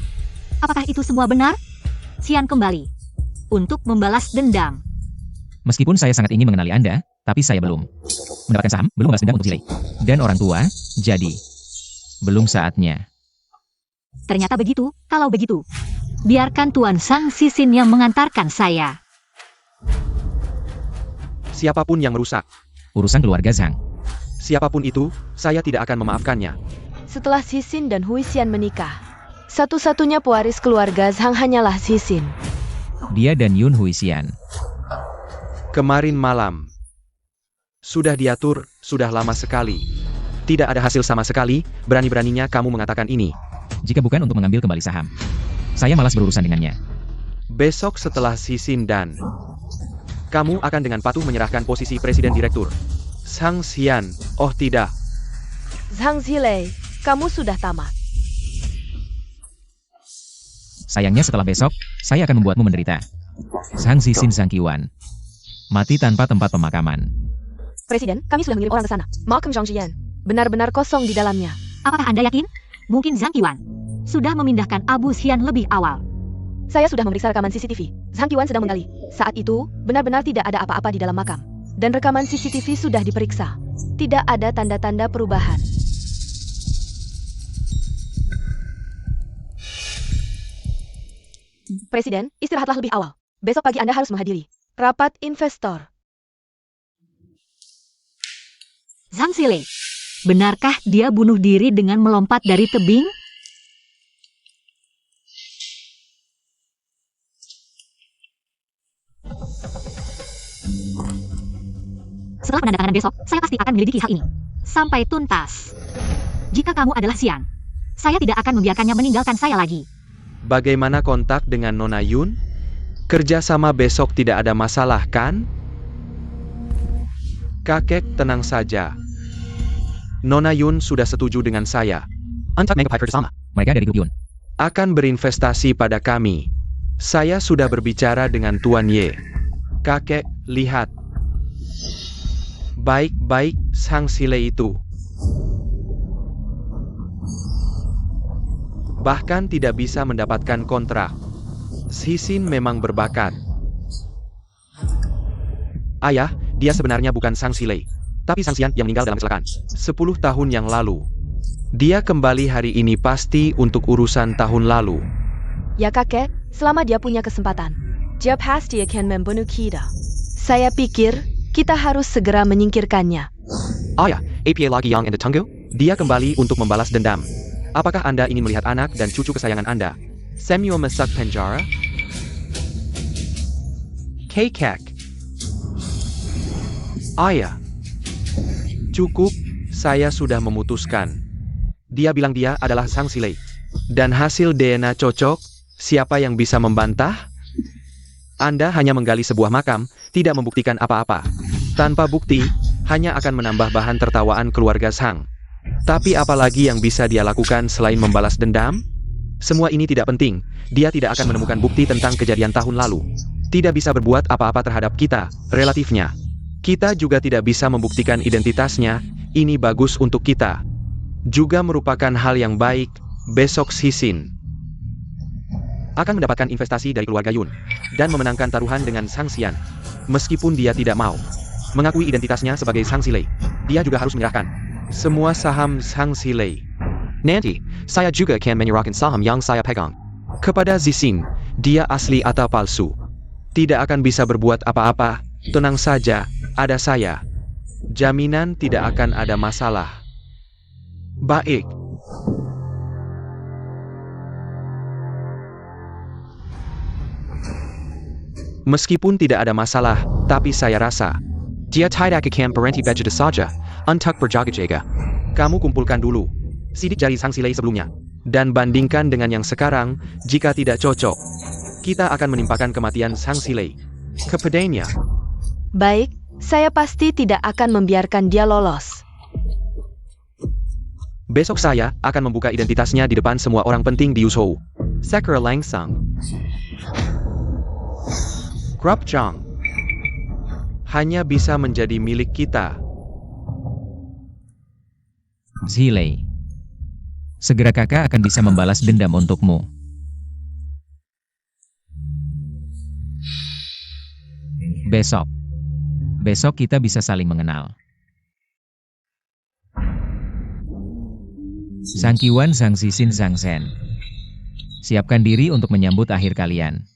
Apakah itu semua benar? Xian kembali untuk membalas dendam.
Meskipun saya sangat ingin mengenali Anda, tapi saya belum mendapatkan saham, belum membalas dendam untuk Zilei. Dan orang tua, jadi belum saatnya.
Ternyata begitu. Kalau begitu, biarkan Tuan Sang Sisin yang mengantarkan saya.
Siapapun yang merusak,
Urusan keluarga Zhang.
siapapun itu, saya tidak akan memaafkannya.
Setelah Sisin dan Huisian menikah, satu-satunya pewaris keluarga Zhang hanyalah Sisin.
Dia dan Yun Huisian.
Kemarin malam. Sudah diatur, sudah lama sekali. Tidak ada hasil sama sekali, berani-beraninya kamu mengatakan ini.
Jika bukan untuk mengambil kembali saham, saya malas berurusan dengannya.
Besok setelah Sisin dan kamu akan dengan patuh menyerahkan posisi presiden direktur. Zhang Xian, oh tidak.
Zhang Zilei, kamu sudah tamat.
Sayangnya setelah besok, saya akan membuatmu menderita. Zhang Zisin Zhang Qiwan. Mati tanpa tempat pemakaman.
Presiden, kami sudah mengirim orang ke sana. Malcolm Zhangjian. Benar-benar kosong di dalamnya.
Apakah Anda yakin? Mungkin Zhang Qiwan sudah memindahkan Abu Xian lebih awal.
Saya sudah memeriksa rekaman CCTV. Zhang Qiwan sedang menggali. Saat itu, benar-benar tidak ada apa-apa di dalam makam. Dan rekaman CCTV sudah diperiksa. Tidak ada tanda-tanda perubahan. Presiden, istirahatlah lebih awal. Besok pagi Anda harus menghadiri rapat investor.
Zhang Zilei, benarkah dia bunuh diri dengan melompat dari tebing? Setelah penandatanganan besok, saya pasti akan menyelidiki hal ini sampai tuntas. Jika kamu adalah Xian, saya tidak akan membiarkannya meninggalkan saya lagi.
Bagaimana kontak dengan Nona Yun? Kerjasama besok tidak ada masalah kan? Kakek tenang saja. Nona Yun sudah setuju dengan saya.
Untuk menggapai kerjasama. Mereka dari grup Yun.
Akan berinvestasi pada kami. Saya sudah berbicara dengan Tuan Ye. Kakek, lihat. Baik-baik Zhang Zilei itu. Bahkan tidak bisa mendapatkan kontrak. Sisin memang berbakat. Ayah, dia sebenarnya bukan Zhang Zilei, tapi Zhang Xian yang meninggal dalam kecelakaan 10 tahun yang lalu. Dia kembali hari ini pasti untuk urusan tahun lalu.
Ya kakek, selama dia punya kesempatan, dia pasti akan membunuh kita. Saya pikir kita harus segera menyingkirkannya.
Ayah, APA lagi yang in the Tunggu? Dia kembali untuk membalas dendam. Apakah Anda ingin melihat anak dan cucu kesayangan Anda Samuel masuk penjara? Kakek. Ayah. Cukup, saya sudah memutuskan. Dia bilang dia adalah Zhang Zilei. Dan hasil DNA cocok, siapa yang bisa membantah? Anda hanya menggali sebuah makam, tidak membuktikan apa-apa. Tanpa bukti, hanya akan menambah bahan tertawaan keluarga Zhang. Tapi apalagi yang bisa dia lakukan selain membalas dendam? Semua ini tidak penting, dia tidak akan menemukan bukti tentang kejadian tahun lalu. Tidak bisa berbuat apa-apa terhadap kita, relatifnya. Kita juga tidak bisa membuktikan identitasnya, ini bagus untuk kita. Juga merupakan hal yang baik, besok Sisin akan mendapatkan investasi dari keluarga Yun, dan memenangkan taruhan dengan Zhang Xian. Meskipun dia tidak mau mengakui identitasnya sebagai Zhang Zilei. dia juga harus menyerahkan semua saham Zhang Zhilei. Nanti, saya juga akan menyerahkan saham yang saya pegang kepada Zixin. Dia asli atau palsu? Tidak akan bisa berbuat apa-apa. Tenang saja, ada saya. Jaminan tidak akan ada masalah. Baik. Meskipun tidak ada masalah, tapi saya rasa dia tidak akan berhenti begitu saja untuk berjaga-jaga. Kamu kumpulkan dulu sidik jari Zhang Zhilei sebelumnya, dan bandingkan dengan yang sekarang. Jika tidak cocok, kita akan menimpakan kematian Zhang Zhilei kepadanya.
Baik, saya pasti tidak akan membiarkan dia lolos.
Besok saya akan membuka identitasnya di depan semua orang penting di Yuzhou. Secara langsung. Grup Zhang hanya bisa menjadi milik kita.
Zhilei. Segera kakak akan bisa membalas dendam untukmu. Besok. Besok kita bisa saling mengenal. Zhang Qiwan, Zhang Zixin, Zhang Zhen. Siapkan diri untuk menyambut akhir kalian.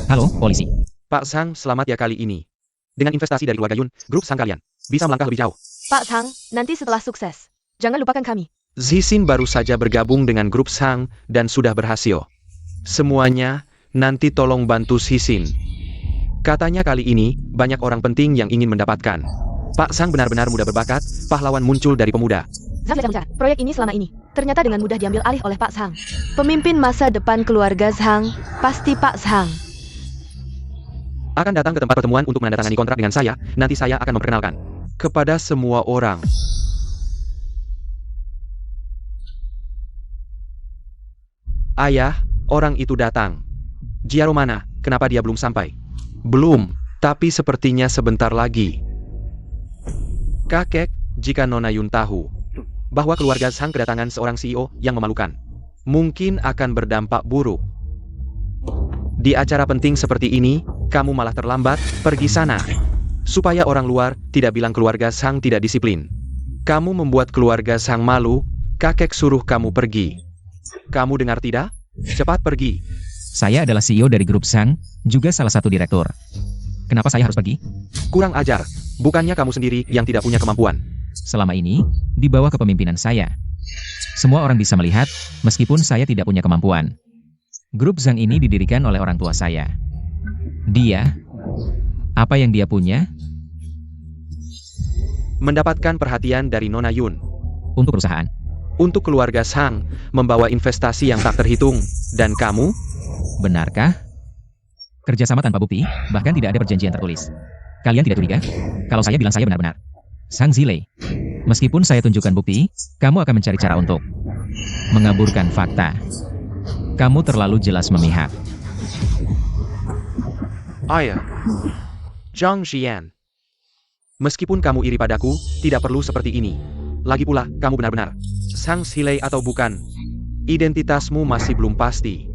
Halo, polisi.
Pak Zhang, selamat ya kali ini. Dengan investasi dari keluarga Yun, grup Zhang kalian bisa melangkah lebih jauh.
Pak Zhang, nanti setelah sukses, jangan lupakan kami.
Zixin baru saja bergabung dengan grup Zhang dan sudah berhasil. Semuanya, nanti tolong bantu Zixin. Katanya kali ini, banyak orang penting yang ingin mendapatkan. Pak Zhang benar-benar muda berbakat, pahlawan muncul dari pemuda.
Zhang bilang proyek ini selama ini, ternyata dengan mudah diambil alih oleh Pak Zhang. Pemimpin masa depan keluarga Zhang, pasti Pak Zhang.
Akan datang ke tempat pertemuan untuk menandatangani kontrak dengan saya. Nanti saya akan memperkenalkan kepada semua orang. Ayah, orang itu datang. Jiaro mana? Kenapa dia belum sampai? Belum, tapi sepertinya sebentar lagi. Kakek, jika Nona Yun tahu bahwa keluarga Zhang kedatangan seorang CEO yang memalukan, mungkin akan berdampak buruk. Di acara penting seperti ini, kamu malah terlambat. Pergi sana. Supaya orang luar tidak bilang keluarga Zhang tidak disiplin. Kamu membuat keluarga Zhang malu. Kakek suruh kamu pergi. Kamu dengar tidak? Cepat pergi.
Saya adalah CEO dari grup Zhang, juga salah satu direktur. Kenapa saya harus pergi?
Kurang ajar. Bukannya kamu sendiri yang tidak punya kemampuan.
Selama ini, di bawah kepemimpinan saya. Semua orang bisa melihat, meskipun saya tidak punya kemampuan. Grup Zhang ini didirikan oleh orang tua saya. Dia, apa yang dia punya?
Mendapatkan perhatian dari Nona Yun.
Untuk perusahaan.
Untuk keluarga Zhang, membawa investasi yang tak terhitung. Dan kamu?
Benarkah? Kerjasama tanpa bukti, bahkan tidak ada perjanjian tertulis. Kalian tidak curiga? Kalau saya bilang saya benar-benar. Zhang Zhilei. Meskipun saya tunjukkan bukti, kamu akan mencari cara untuk mengaburkan fakta. Kamu terlalu jelas memihak.
Ayah. Zhang Xian. Meskipun kamu iri padaku, tidak perlu seperti ini. Lagi pula, kamu benar-benar Zhang Zhilei atau bukan? Identitasmu masih belum pasti.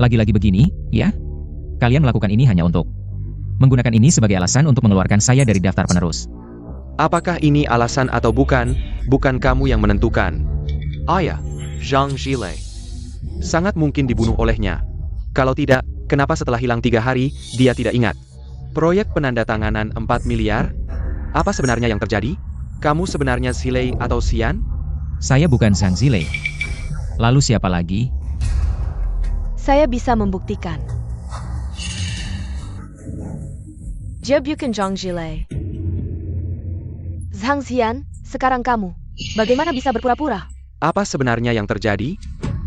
Lagi-lagi begini, ya? Kalian melakukan ini hanya untuk menggunakan ini sebagai alasan untuk mengeluarkan saya dari daftar penerus.
Apakah ini alasan atau bukan? Bukan kamu yang menentukan. Ayah, Zhang Zhilei sangat mungkin dibunuh olehnya. Kalau tidak, kenapa setelah hilang 3 hari, dia tidak ingat? Proyek penandatanganan 4 miliar? Apa sebenarnya yang terjadi? Kamu sebenarnya Zhilei atau Xian?
Saya bukan Zhang Zhilei. Lalu siapa lagi?
Saya bisa membuktikan. Dia bukan Zhang Zhilei. Zhang Xian, sekarang kamu. Bagaimana bisa berpura-pura?
Apa sebenarnya yang terjadi?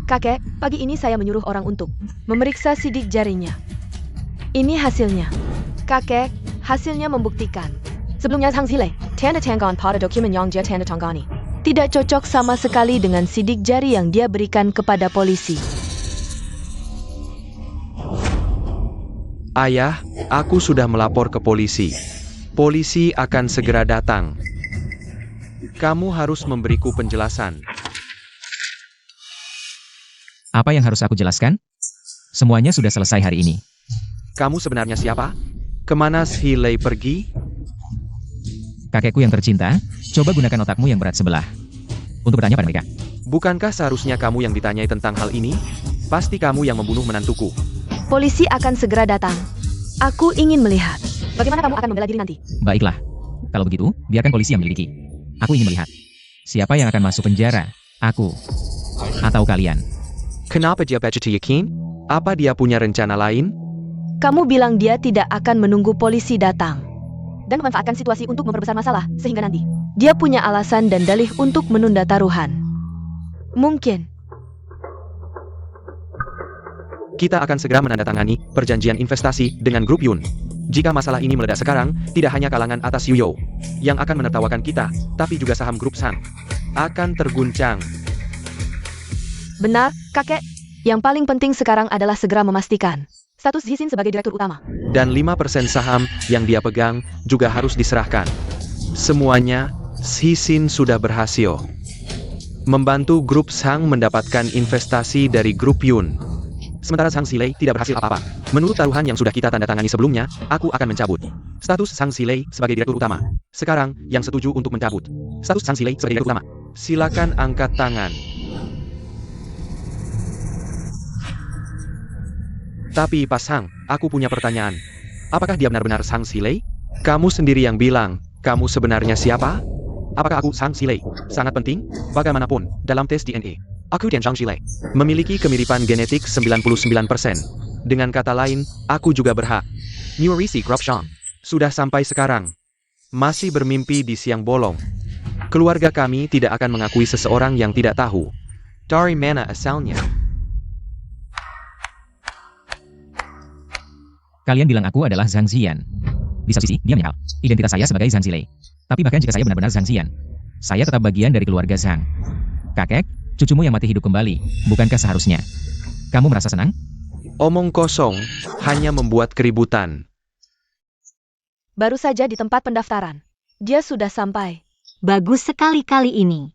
Kakek, pagi ini saya menyuruh orang untuk memeriksa sidik jarinya. Ini hasilnya. Kakek, hasilnya membuktikan. Sebelumnya Zhang Zhilei, tanda tangan pada dokumen yang dia tanda tangani. Tidak cocok sama sekali dengan sidik jari yang dia berikan kepada polisi.
Ayah, aku sudah melapor ke polisi. Polisi akan segera datang. Kamu harus memberiku penjelasan.
Apa yang harus aku jelaskan? Semuanya sudah selesai hari ini.
Kamu sebenarnya siapa? Kemana Zhilei pergi?
Kakekku yang tercinta, coba gunakan otakmu yang berat sebelah untuk bertanya pada mereka.
Bukankah seharusnya kamu yang ditanyai tentang hal ini? Pasti kamu yang membunuh menantuku.
Polisi akan segera datang. Aku ingin melihat. Bagaimana kamu akan membela diri nanti?
Baiklah. Kalau begitu, biarkan polisi yang menyelidiki. Aku ingin melihat. Siapa yang akan masuk penjara? Aku. Atau kalian?
Kenapa dia begitu yakin? Apa dia punya rencana lain?
Kamu bilang dia tidak akan menunggu polisi datang dan memanfaatkan situasi untuk memperbesar masalah, sehingga nanti dia punya alasan dan dalih untuk menunda taruhan. Mungkin.
Kita akan segera menandatangani perjanjian investasi dengan grup Yun. Jika masalah ini meledak sekarang, tidak hanya kalangan atas Yuyo yang akan menertawakan kita, tapi juga saham grup Sang akan terguncang.
Benar, kakek. Yang paling penting sekarang adalah segera memastikan status Zisin sebagai direktur utama.
Dan 5% saham yang dia pegang juga harus diserahkan. Semuanya, Zisin sudah berhasil membantu grup Sang mendapatkan investasi dari grup Yun. Sementara Sang Zhilei tidak berhasil apa-apa. Menurut taruhan yang sudah kita tanda tangani sebelumnya, aku akan mencabut status Sang Zhilei sebagai direktur utama. Sekarang, yang setuju untuk mencabut status Sang Zhilei sebagai direktur utama, silakan angkat tangan. Tapi Pak Sang, aku punya pertanyaan. Apakah dia benar-benar Sang Zhilei? Kamu sendiri yang bilang, kamu sebenarnya siapa? Apakah aku Sang Zhilei? Sangat penting, bagaimanapun, dalam tes DNA. Aku dan Zhang Zhilei memiliki kemiripan genetik 99%. Dengan kata lain, aku juga berhak. Nuerisi Grup Zhang sudah sampai sekarang. Masih bermimpi di siang bolong. Keluarga kami tidak akan mengakui seseorang yang tidak tahu dari mana asalnya.
Kalian bilang aku adalah Zhang Ziyan. Di satu sisi, dia menyangkal identitas saya sebagai Zhang Zhilei. Tapi bahkan jika saya benar-benar Zhang Ziyan, saya tetap bagian dari keluarga Zhang. Kakek, cucumu yang mati hidup kembali, bukankah seharusnya kamu merasa senang?
Omong kosong, hanya membuat keributan.
Baru saja di tempat pendaftaran. Dia sudah sampai.
Bagus sekali kali ini.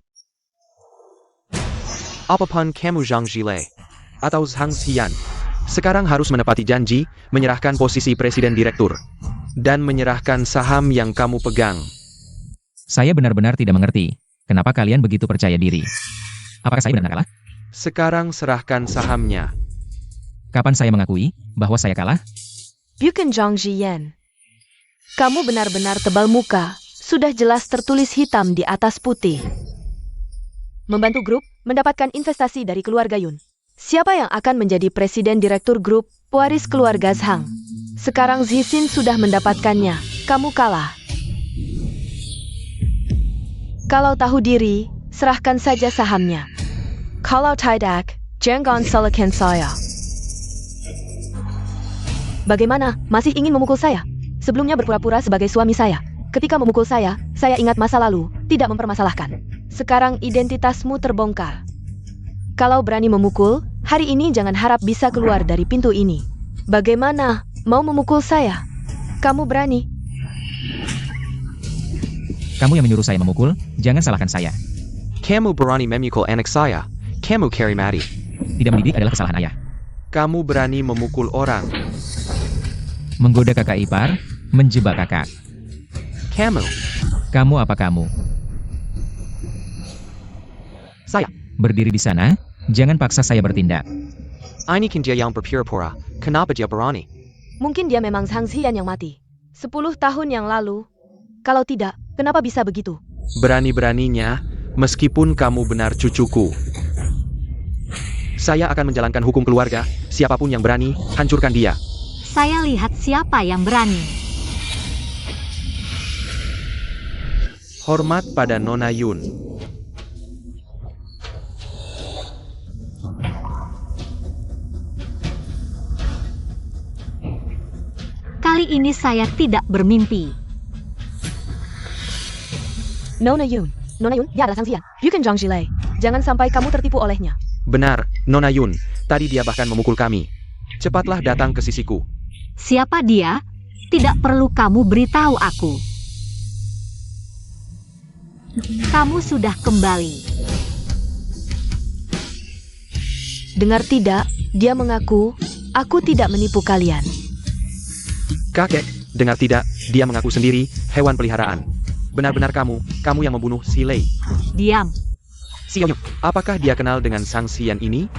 Apapun kamu Zhang Zhilei atau Zhang Ziyan, sekarang harus menepati janji, menyerahkan posisi presiden direktur, dan menyerahkan saham yang kamu pegang.
Saya benar-benar tidak mengerti. Kenapa kalian begitu percaya diri? Apakah saya benar-benar kalah?
Sekarang serahkan sahamnya.
Kapan saya mengakui bahwa saya kalah?
Bukan Zhang Ziyan. Kamu benar-benar tebal muka. Sudah jelas tertulis hitam di atas putih. Membantu grup mendapatkan investasi dari keluarga Yun. Siapa yang akan menjadi presiden direktur grup pewaris keluarga Zhang? Sekarang Zisin sudah mendapatkannya. Kamu kalah. Kalau tahu diri, serahkan saja sahamnya. Kalau tidak, jangan salahkan saya. Bagaimana? Masih ingin memukul saya? Sebelumnya berpura-pura sebagai suami saya. Ketika memukul saya ingat masa lalu, tidak mempermasalahkan. Sekarang identitasmu terbongkar. Kalau berani memukul, hari ini jangan harap bisa keluar dari pintu ini. Bagaimana? Mau memukul saya? Kamu berani?
Kamu yang menyuruh saya memukul, jangan salahkan saya.
Kamu berani memukul anak saya. Kamu Carrie Mati.
Tidak mendidik adalah kesalahan ayah.
Kamu berani memukul orang.
Menggoda kakak ipar, menjebak kakak.
Kamu.
Kamu apa kamu?
Saya.
Berdiri di sana, jangan paksa saya bertindak.
Ini kan dia yang berpura-pura. Kenapa dia berani?
Mungkin dia memang Zhang Ziyan yang mati 10 tahun yang lalu. Kalau tidak, kenapa bisa begitu?
Berani-beraninya, meskipun kamu benar cucuku. Saya akan menjalankan hukum keluarga. Siapapun yang berani, hancurkan dia.
Saya lihat siapa yang berani.
Hormat pada Nona Yun.
Kali ini saya tidak bermimpi.
Nona Yun, dia adalah Zhang Ziyan. Bukan Zhang Zhilei. Jangan sampai kamu tertipu olehnya.
Benar, Nona Yun. Tadi dia bahkan memukul kami. Cepatlah datang ke sisiku.
Siapa dia? Tidak perlu kamu beritahu aku. Kamu sudah kembali.
Dengar tidak, dia mengaku, aku tidak menipu kalian.
Kakek, dengar tidak, dia mengaku sendiri, hewan peliharaan. Benar-benar kamu yang membunuh Zhilei.
Diam.
Xiao Yun, apakah dia kenal dengan Sang Xian ini?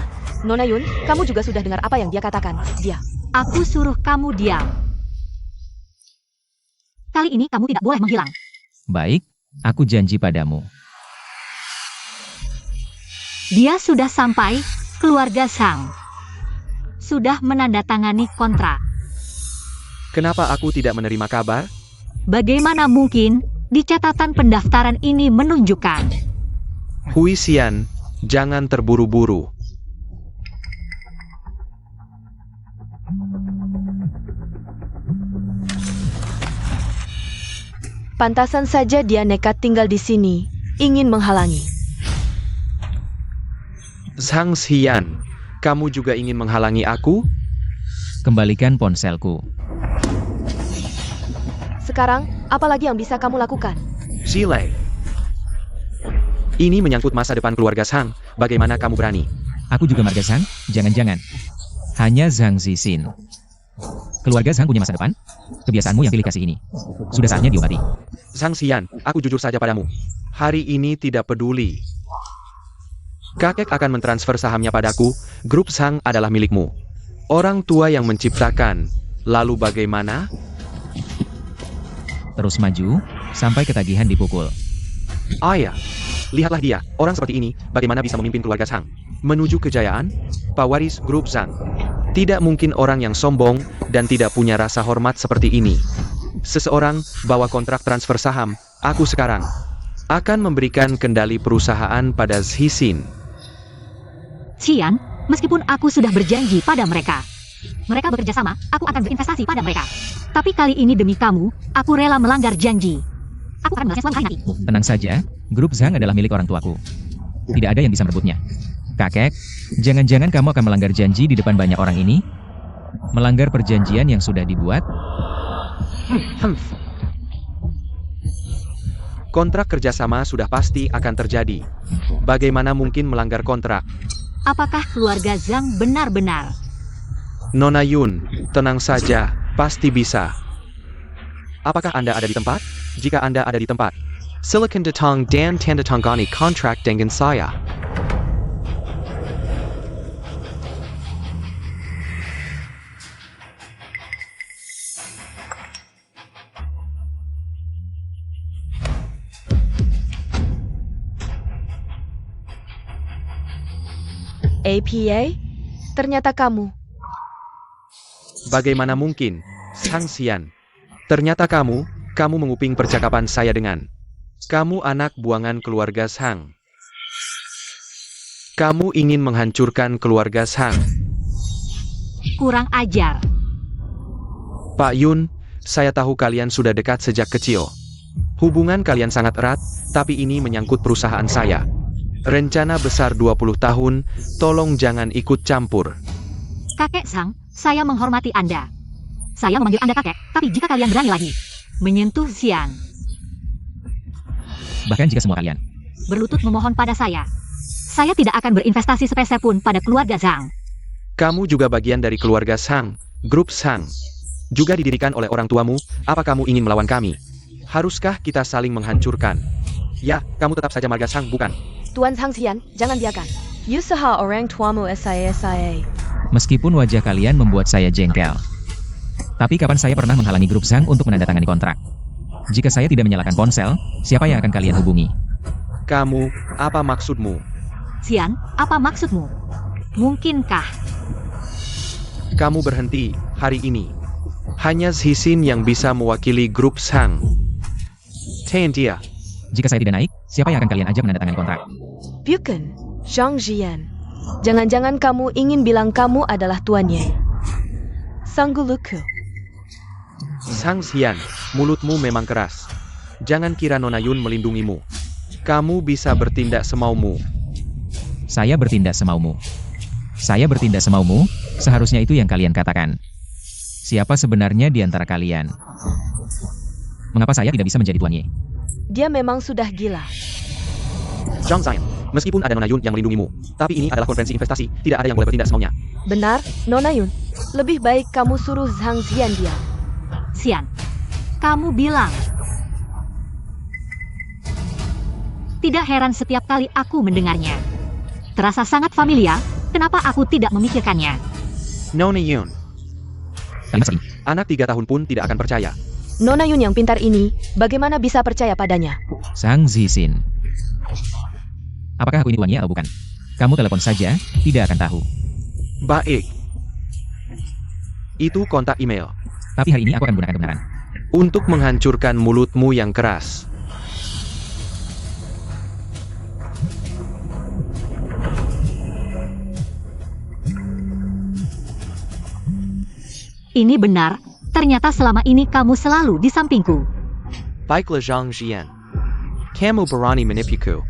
Nona Yun, kamu juga sudah dengar apa yang dia katakan. Dia.
Aku suruh kamu diam. Kali ini kamu tidak boleh menghilang.
Baik, aku janji padamu.
Dia sudah sampai, keluarga Zhang. Sudah menandatangani kontrak.
Kenapa aku tidak menerima kabar?
Bagaimana mungkin, di catatan pendaftaran ini menunjukkan.
Hui Xian, jangan terburu-buru.
Pantasan saja dia nekat tinggal di sini, ingin menghalangi.
Sang Xian, kamu juga ingin menghalangi aku?
Kembalikan ponselku.
Sekarang, apa lagi yang bisa kamu lakukan?
Zhilei. Ini menyangkut masa depan keluarga Zhang, bagaimana kamu berani?
Aku juga marga Zhang? Jangan-jangan. Hanya Zhang Zixin. Keluarga Zhang punya masa depan? Kebiasaanmu yang pilih kasih ini. Sudah saatnya diobati.
Sang Xian, aku jujur saja padamu. Hari ini tidak peduli. Kakek akan mentransfer sahamnya padaku, grup Zhang adalah milikmu. Orang tua yang menciptakan, lalu bagaimana?
Terus maju, sampai ketagihan dipukul.
Ya, lihatlah dia, orang seperti ini, bagaimana bisa memimpin keluarga Zhang? Menuju kejayaan, pewaris grup Zhang. Tidak mungkin orang yang sombong dan tidak punya rasa hormat seperti ini. Seseorang bawa kontrak transfer saham, aku sekarang akan memberikan kendali perusahaan pada Zhixin.
Xian, meskipun aku sudah berjanji pada mereka. Mereka bekerja sama, aku akan berinvestasi pada mereka. Tapi kali ini demi kamu, aku rela melanggar janji. Aku akan membalasnya suatu hari nanti.
Tenang saja, grup Zhang adalah milik orang tuaku. Tidak ada yang bisa merebutnya. Kakek, jangan-jangan kamu akan melanggar janji di depan banyak orang ini? Melanggar perjanjian yang sudah dibuat?
Kontrak kerjasama sudah pasti akan terjadi. Bagaimana mungkin melanggar kontrak?
Apakah keluarga Zhang benar-benar?
Nona Yun, tenang saja, pasti bisa. Apakah Anda ada di tempat? Jika Anda ada di tempat, silakan datang dan tanda tangani kontrak dengan saya.
APA? Ternyata kamu.
Bagaimana mungkin, Sang Xian? Ternyata kamu menguping percakapan saya dengan. Kamu anak buangan keluarga Zhang. Kamu ingin menghancurkan keluarga Zhang.
Kurang ajar.
Pak Yun, saya tahu kalian sudah dekat sejak kecil. Hubungan kalian sangat erat, tapi ini menyangkut perusahaan saya. Rencana besar 20 tahun, tolong jangan ikut campur.
Kakek Zhang, saya menghormati Anda. Saya memanggil Anda kakek, tapi jika kalian berani lagi menyentuh Xian,
Bahkan jika semua kalian
berlutut memohon pada saya tidak akan berinvestasi sepeser pun pada keluarga Zhang.
Kamu juga bagian dari keluarga Zhang, grup Zhang. Juga didirikan oleh orang tuamu, apa kamu ingin melawan kami? Haruskah kita saling menghancurkan? Ya, kamu tetap saja marga Zhang, bukan?
Tuan Sang Xian, jangan biarkan. Usaha orang tuamu SIA.
Meskipun wajah kalian membuat saya jengkel. Tapi kapan saya pernah menghalangi grup Zhang untuk menandatangani kontrak? Jika saya tidak menyalakan ponsel, siapa yang akan kalian hubungi?
Kamu, apa maksudmu?
Xian, apa maksudmu? Mungkinkah
Kamu berhenti, hari ini. Hanya Zhixin yang bisa mewakili grup Zhang. Tahan dia.
Jika saya tidak naik, siapa yang akan kalian ajak menandatangani kontrak?
Bukan, Zhang Jian. Jangan-jangan kamu ingin bilang kamu adalah tuannya. Sangguluku.
Sang Xian, mulutmu memang keras. Jangan kira Nona Yun melindungimu. Kamu bisa bertindak semaumu.
Saya bertindak semaumu. Saya bertindak semaumu, seharusnya itu yang kalian katakan. Siapa sebenarnya di antara kalian? Mengapa saya tidak bisa menjadi tuannya?
Dia memang sudah gila.
Zhang Xian, meskipun ada Nona Yun yang melindungimu, tapi ini adalah konferensi investasi, tidak ada yang boleh bertindak semaunya.
Benar, Nona Yun. Lebih baik kamu suruh Zhang Jian diam.
Xian. Kamu bilang. Tidak heran setiap kali aku mendengarnya. Terasa sangat familiar, kenapa aku tidak memikirkannya?
Nona Yun,
Kalimat ini.
anak 3 tahun pun tidak akan percaya.
Nona Yun yang pintar ini, bagaimana bisa percaya padanya?
Zhang Zixin. Apakah aku ini tuannya atau bukan? Kamu telepon saja, tidak akan tahu.
Baik. Itu kontak email.
Tapi hari ini aku akan gunakan kebenaran.
Untuk menghancurkan mulutmu yang keras.
Ini benar, ternyata selama ini kamu selalu di sampingku.
Baiklah Zhang Jian. Kamu berani menipuku.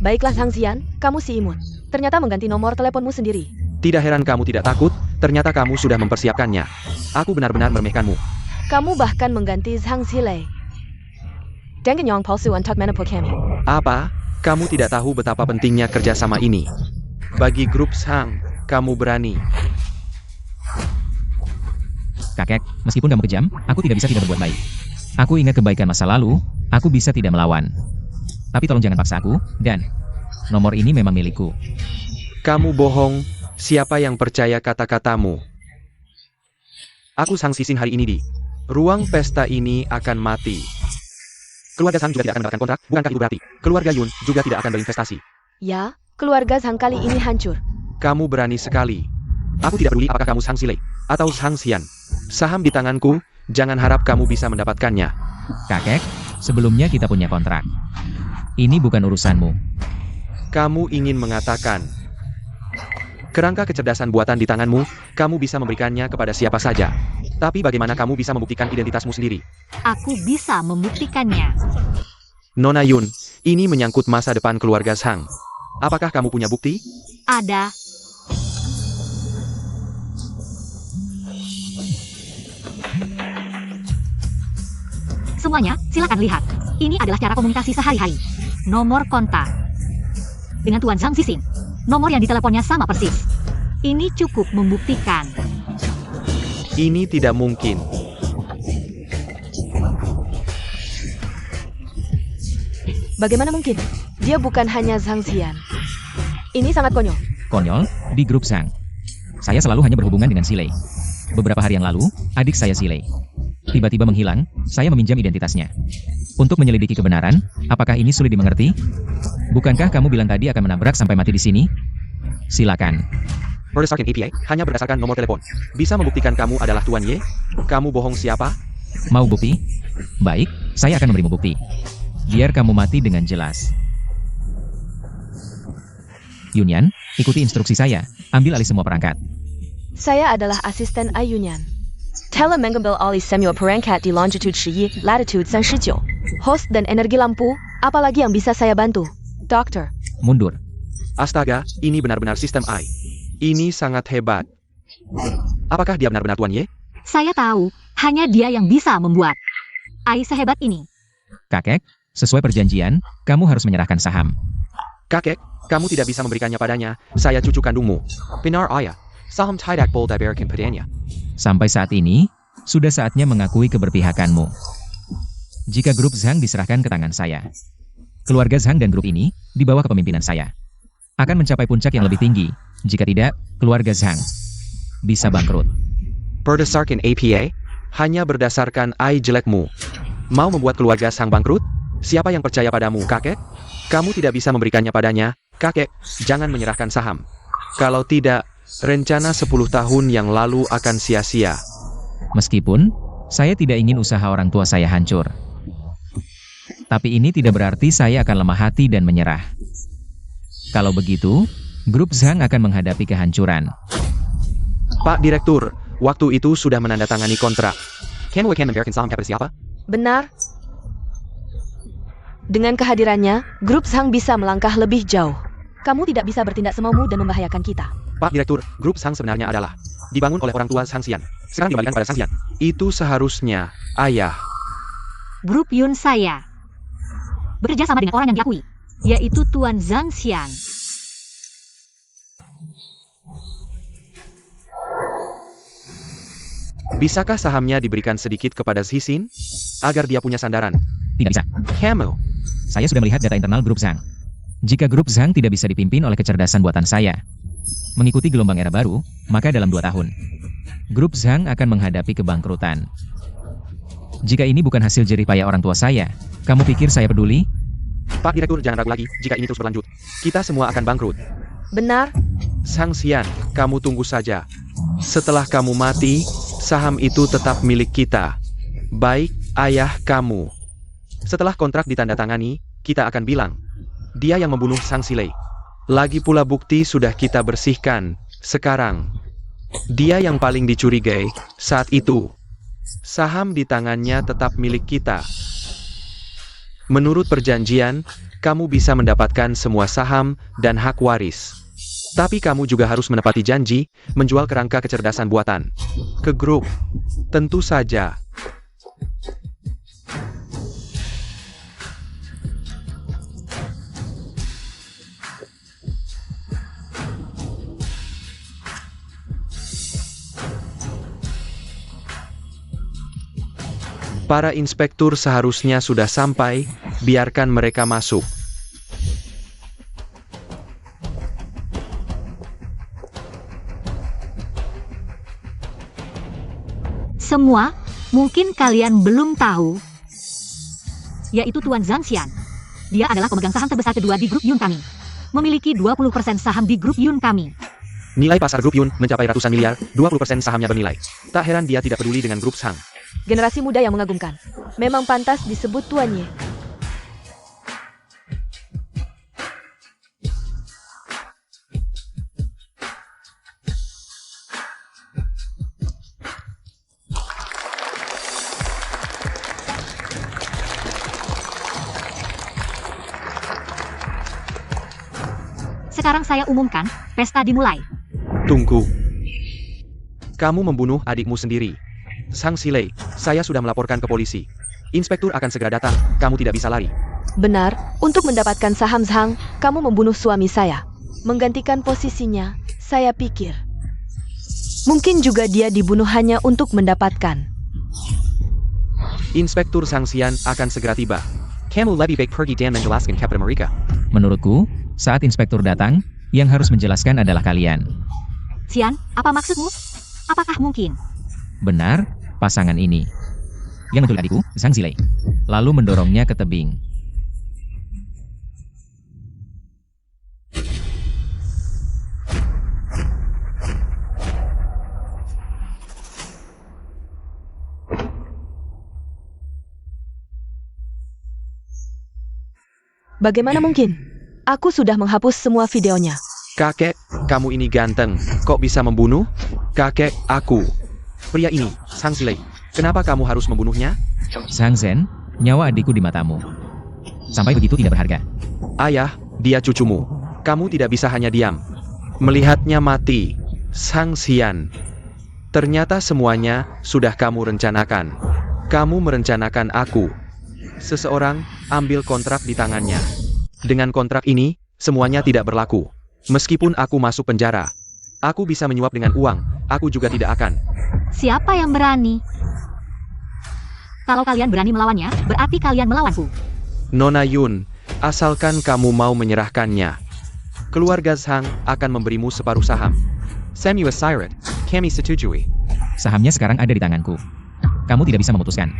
Baiklah Zhang Xian, kamu si imut. Ternyata mengganti nomor teleponmu sendiri.
Tidak heran kamu tidak takut, ternyata kamu sudah mempersiapkannya. Aku benar-benar meremehkanmu.
Kamu bahkan mengganti Zhang Zilei. Dengan yang palsu untuk menipu kami.
Apa? Kamu tidak tahu betapa pentingnya kerjasama ini. Bagi grup Zhang, kamu berani.
Kakek, meskipun kamu kejam, aku tidak bisa tidak berbuat baik. Aku ingat kebaikan masa lalu, aku bisa tidak melawan. Tapi tolong jangan paksa aku, dan nomor ini memang milikku.
Kamu bohong, siapa yang percaya kata-katamu? Aku Zhang Zixin hari ini di ruang pesta ini akan mati. Keluarga Zhang juga tidak akan mendapatkan kontrak, bukankah itu berarti? Keluarga Yun juga tidak akan berinvestasi.
Ya, keluarga Zhang kali ini hancur.
Kamu berani sekali. Aku tidak peduli apakah kamu Zhang Zilei atau Zhang Xian. Saham di tanganku, jangan harap kamu bisa mendapatkannya.
Kakek, sebelumnya kita punya kontrak. Ini bukan urusanmu.
Kamu ingin mengatakan, kerangka kecerdasan buatan di tanganmu, kamu bisa memberikannya kepada siapa saja. Tapi bagaimana kamu bisa membuktikan identitasmu sendiri?
Aku bisa membuktikannya.
Nona Yun, ini menyangkut masa depan keluarga Zhang. Apakah kamu punya bukti?
Ada. Semuanya, silakan lihat. Ini adalah cara komunikasi sehari-hari. Nomor kontak. Dengan Tuan Zhang Zixin. Nomor yang diteleponnya sama persis. Ini cukup membuktikan.
Ini tidak mungkin.
Bagaimana mungkin? Dia bukan hanya Zhang Xian. Ini sangat konyol.
Konyol, di grup Zhang. Saya selalu hanya berhubungan dengan Zilei. Beberapa hari yang lalu, adik saya Zilei tiba-tiba menghilang, saya meminjam identitasnya. Untuk menyelidiki kebenaran, apakah ini sulit dimengerti? Bukankah kamu bilang tadi akan menabrak sampai mati di sini? Silakan.
Berdasarkan API, hanya berdasarkan nomor telepon. Bisa membuktikan kamu adalah Tuan Ye? Kamu bohong siapa?
Mau bukti? Baik, saya akan memberimu bukti. Biar kamu mati dengan jelas. Yunyan, ikuti instruksi saya. Ambil alih semua perangkat.
Saya adalah asisten Ayunyan. Telah mengambil alih semua perangkat di longitude 11, latitude 39. Host dan energi lampu, apalagi yang bisa saya bantu? Dokter.
Mundur.
Astaga, ini benar-benar sistem AI. Ini sangat hebat. Apakah dia benar-benar Tuan Ye?
Saya tahu, hanya dia yang bisa membuat AI sehebat ini.
Kakek, sesuai perjanjian, kamu harus menyerahkan saham.
Kakek, kamu tidak bisa memberikannya padanya. Saya cucu kandungmu. Benar ayah. Saham tidak boleh diberikan padanya.
Sampai saat ini, sudah saatnya mengakui keberpihakanmu. Jika grup Zhang diserahkan ke tangan saya, keluarga Zhang dan grup ini, di bawah kepemimpinan saya, akan mencapai puncak yang lebih tinggi. Jika tidak, keluarga Zhang bisa bangkrut.
Berdasarkan APA, hanya berdasarkan AI jelekmu. Mau membuat keluarga Zhang bangkrut? Siapa yang percaya padamu, kakek? Kamu tidak bisa memberikannya padanya, kakek. Jangan menyerahkan saham. Kalau tidak, rencana 10 tahun yang lalu akan sia-sia.
Meskipun, saya tidak ingin usaha orang tua saya hancur. Tapi ini tidak berarti saya akan lemah hati dan menyerah. Kalau begitu, grup Zhang akan menghadapi kehancuran.
Pak Direktur, waktu itu sudah menandatangani kontrak. Can we memberikan saham kepada siapa?
Benar. Dengan kehadirannya, grup Zhang bisa melangkah lebih jauh. Kamu tidak bisa bertindak semaumu dan membahayakan kita.
Pak Direktur, grup Zhang sebenarnya adalah dibangun oleh orang tua Zhang Xian. Sekarang dikembalikan pada Zhang Xian. Itu seharusnya, ayah.
Grup Yun saya bekerja sama dengan orang yang diakui, yaitu Tuan Zhang Xian.
Bisakah sahamnya diberikan sedikit kepada Zhisin? Agar dia punya sandaran.
Tidak bisa.
Kamu.
Saya sudah melihat data internal grup Zhang. Jika grup Zhang tidak bisa dipimpin oleh kecerdasan buatan saya, mengikuti gelombang era baru, maka dalam 2 tahun, grup Zhang akan menghadapi kebangkrutan. Jika ini bukan hasil jerih payah orang tua saya, kamu pikir saya peduli?
Pak Direktur, jangan ragu lagi. Jika ini terus berlanjut, kita semua akan bangkrut.
Benar?
Sang Xian, kamu tunggu saja. Setelah kamu mati, saham itu tetap milik kita. Baik, ayah kamu. Setelah kontrak ditandatangani, kita akan bilang, dia yang membunuh Sang Xilei. Lagi pula bukti sudah kita bersihkan. Sekarang, dia yang paling dicurigai saat itu. Saham di tangannya tetap milik kita. Menurut perjanjian, kamu bisa mendapatkan semua saham dan hak waris. Tapi kamu juga harus menepati janji, menjual kerangka kecerdasan buatan ke grup. Tentu saja. Para inspektur seharusnya sudah sampai, biarkan mereka masuk.
Semua, mungkin kalian belum tahu, yaitu Tuan Zhang Xian. Dia adalah pemegang saham terbesar kedua di grup Yun kami. Memiliki 20% saham di grup Yun kami.
Nilai pasar grup Yun mencapai ratusan miliar, 20% sahamnya bernilai. Tak heran dia tidak peduli dengan grup Zhang.
Generasi muda yang mengagumkan. Memang pantas disebut tuannya.
Sekarang saya umumkan, pesta dimulai.
Tunggu. Kamu membunuh adikmu sendiri. Sang Xilei, saya sudah melaporkan ke polisi. Inspektur akan segera datang, kamu tidak bisa lari.
Benar, untuk mendapatkan saham Zhang, kamu membunuh suami saya. Menggantikan posisinya, saya pikir. Mungkin juga dia dibunuh hanya untuk mendapatkan.
Inspektur Sang Xian akan segera tiba. Kamu lebih baik pergi dan menjelaskan kepada mereka.
Menurutku, saat inspektur datang, yang harus menjelaskan adalah kalian.
Xian, apa maksudmu? Apakah mungkin?
Benar, pasangan ini yang menculik adikku, Zhang Xilei, lalu mendorongnya ke tebing.
Bagaimana mungkin? Aku sudah menghapus semua videonya.
Kakek, kamu ini ganteng, kok bisa membunuh? Kakek, aku. Pria ini, Sang Xilei. Kenapa kamu harus membunuhnya?
Zhang Zhen, nyawa adikku di matamu. Sampai begitu tidak berharga.
Ayah, dia cucumu. Kamu tidak bisa hanya diam. Melihatnya mati. Sang Xian. Ternyata semuanya sudah kamu rencanakan. Kamu merencanakan aku. Seseorang ambil kontrak di tangannya. Dengan kontrak ini, semuanya tidak berlaku. Meskipun aku masuk penjara, aku bisa menyuap dengan uang, aku juga tidak akan.
Siapa yang berani? Kalau kalian berani melawannya, berarti kalian melawanku.
Nona Yun, asalkan kamu mau menyerahkannya. Keluarga Zhang akan memberimu separuh saham. Samuel Siret, kami setujui.
Sahamnya sekarang ada di tanganku. Kamu tidak bisa memutuskan.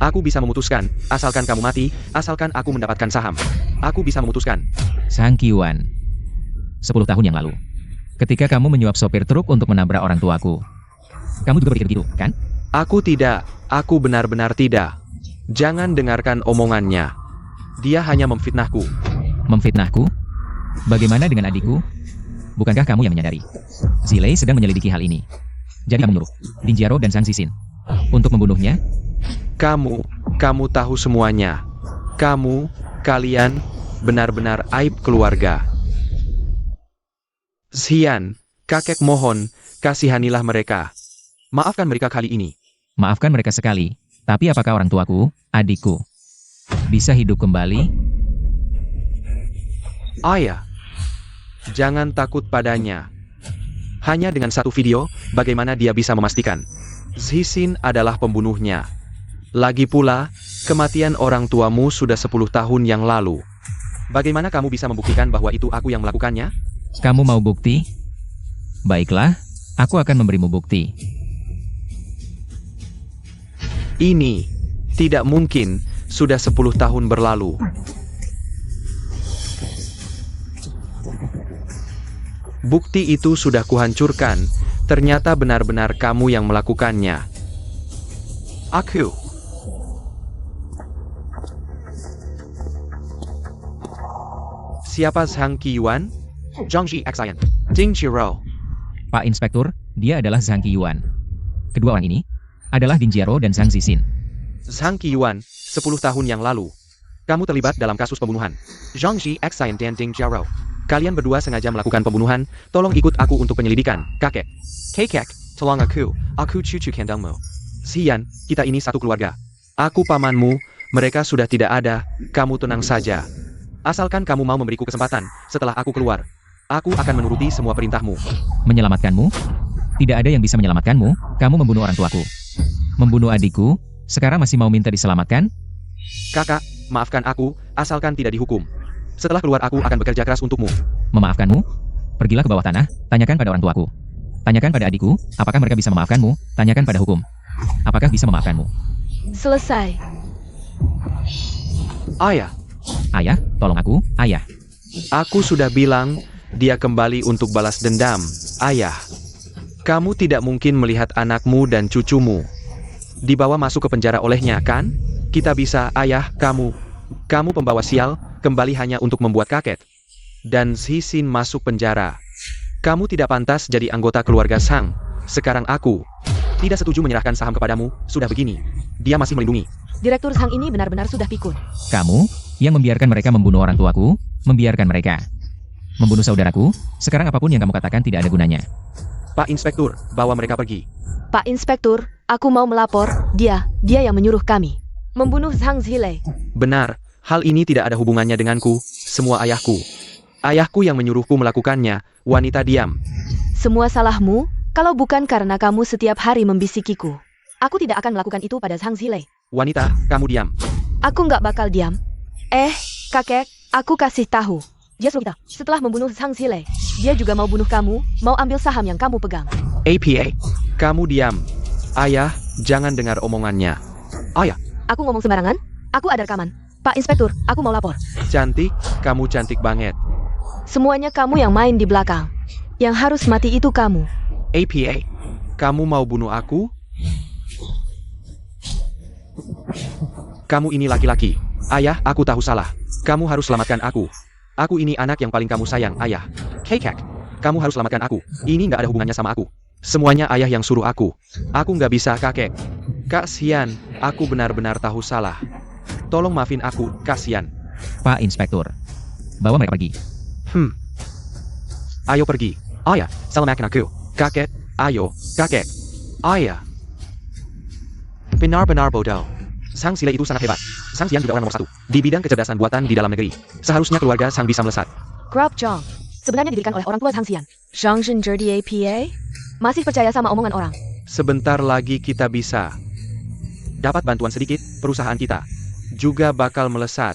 Aku bisa memutuskan, asalkan kamu mati, asalkan aku mendapatkan saham. Aku bisa memutuskan.
Sang Qiwan. 10 tahun yang lalu, ketika kamu menyuap sopir truk untuk menabrak orang tuaku, kamu juga berpikir begitu, kan?
Aku tidak, aku benar-benar tidak. Jangan dengarkan omongannya. Dia hanya memfitnahku.
Memfitnahku? Bagaimana dengan adikku? Bukankah kamu yang menyadari? Xilei sedang menyelidiki hal ini. Jadi kamu menyuruh Lin Jiaro dan Zhang Zixin untuk membunuhnya?
Kamu tahu semuanya. Kalian, benar-benar aib keluarga. Xian, kakek mohon, kasihanilah mereka. Maafkan mereka kali ini.
Maafkan mereka sekali, tapi apakah orang tuaku, adikku, bisa hidup kembali?
Ayah, jangan takut padanya. Hanya dengan satu video, bagaimana dia bisa memastikan? Zhisin adalah pembunuhnya. Lagi pula, kematian orang tuamu sudah 10 tahun yang lalu. Bagaimana kamu bisa membuktikan bahwa itu aku yang melakukannya?
Kamu mau bukti? Baiklah, aku akan memberimu bukti.
Ini tidak mungkin, sudah 10 tahun berlalu. Bukti itu sudah kuhancurkan, ternyata benar-benar kamu yang melakukannya. Aku. Siapa Zhang Qiyuan? Zhangji Xian. Ding Jiro.
Pak Inspektur, dia adalah Zhang Qiyuan. Kedua orang ini adalah Ding Jiaro dan Zhang Zixin.
Zhang Qiyuan, 10 tahun yang lalu. Kamu terlibat dalam kasus pembunuhan. Zhangji Xian dan Ding Jiaro. Kalian berdua sengaja melakukan pembunuhan, tolong ikut aku untuk penyelidikan, kakek. Kakek, tolong aku cucu kandangmu. Xian, kita ini satu keluarga. Aku pamanmu, mereka sudah tidak ada, kamu tenang saja. Asalkan kamu mau memberiku kesempatan, setelah aku keluar, aku akan menuruti semua perintahmu.
Menyelamatkanmu? Tidak ada yang bisa menyelamatkanmu, kamu membunuh orang tuaku. Membunuh adikku, sekarang masih mau minta diselamatkan?
Kakak, maafkan aku, asalkan tidak dihukum. Setelah keluar aku akan bekerja keras untukmu.
Memaafkanmu? Pergilah ke bawah tanah, tanyakan pada orang tuaku. Tanyakan pada adikku, apakah mereka bisa memaafkanmu? Tanyakan pada hukum. Apakah bisa memaafkanmu?
Selesai.
Ayah,
Ayah, tolong aku, ayah.
aku sudah bilang, dia kembali untuk balas dendam. Ayah, kamu tidak mungkin melihat anakmu dan cucumu dibawa masuk ke penjara olehnya, kan? Kita bisa, ayah, kamu pembawa sial, kembali hanya untuk membuat kaget. Dan Zhisin masuk penjara. Kamu tidak pantas jadi anggota keluarga Zhang. Sekarang aku tidak setuju menyerahkan saham kepadamu, sudah begini. Dia masih melindungi.
Direktur Zhang ini benar-benar sudah pikun.
Kamu, yang membiarkan mereka membunuh orang tuaku, membiarkan mereka membunuh saudaraku, sekarang apapun yang kamu katakan tidak ada gunanya.
Pak Inspektur, bawa mereka pergi.
Pak Inspektur, aku mau melapor, dia yang menyuruh kami membunuh Zhang Zhilei.
Benar, hal ini tidak ada hubungannya denganku, semua ayahku. Ayahku yang menyuruhku melakukannya, wanita diam.
Semua salahmu, kalau bukan karena kamu setiap hari membisikiku. Aku tidak akan melakukan itu pada Zhang Zhilei.
Wanita, kamu diam.
Aku nggak bakal diam. Kakek, aku kasih tahu. Dia suruh kita, setelah membunuh Zhang Zhilei, dia juga mau bunuh kamu, mau ambil saham yang kamu pegang.
APA, kamu diam. Ayah, jangan dengar omongannya. Ayah,
Aku ngomong sembarangan? Aku ada rekaman. Pak Inspektur, aku mau lapor.
cantik, kamu cantik banget.
Semuanya kamu yang main di belakang. Yang harus mati itu kamu.
APA, kamu mau bunuh aku? Kamu ini laki-laki. Ayah, aku tahu salah. Kamu harus selamatkan aku. Aku ini anak yang paling kamu sayang, ayah. Kakek, kamu harus selamatkan aku. Ini nggak ada hubungannya sama aku. Semuanya ayah yang suruh aku. Aku nggak bisa, kakek. Kasihan, aku benar-benar tahu salah. Tolong maafin aku, kasihan.
Pak Inspektur, bawa mereka pergi.
Ayo pergi. Ayah, selamatkan aku. Kakek, ayo, kakek. Ayah. Benar-benar bodoh. Zhang Zhilei itu sangat hebat. Zhang Xian juga orang nomor 1 di bidang kecerdasan buatan di dalam negeri. Seharusnya keluarga Zhang bisa melesat.
Crop Zhang. Sebenarnya didirikan oleh orang tua Zhang Xian. Zhang Zhenjer di APA? Masih percaya sama omongan orang.
Sebentar lagi kita bisa dapat bantuan sedikit, perusahaan kita juga bakal melesat.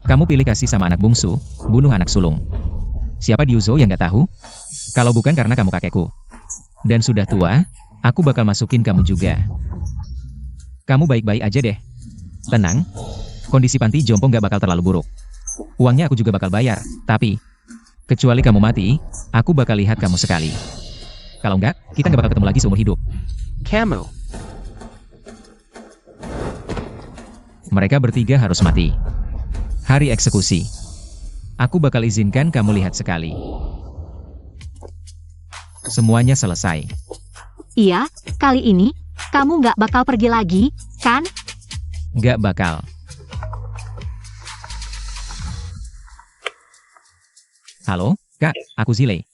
Kamu pilih kasih sama anak bungsu, bunuh anak sulung. Siapa Diuzo yang gak tahu? Kalau bukan karena kamu kakekku. Dan sudah tua, aku bakal masukin kamu juga. Kamu baik-baik aja deh. Tenang, kondisi panti jompo gak bakal terlalu buruk. Uangnya aku juga bakal bayar, tapi kecuali kamu mati, aku bakal lihat kamu sekali. Kalau enggak, kita gak bakal ketemu lagi seumur hidup.
Kamu.
Mereka bertiga harus mati. Hari eksekusi. Aku bakal izinkan kamu lihat sekali. Semuanya selesai.
Iya, kali ini, kamu nggak bakal pergi lagi, kan?
Gak bakal. Halo, Kak, aku Zhilei.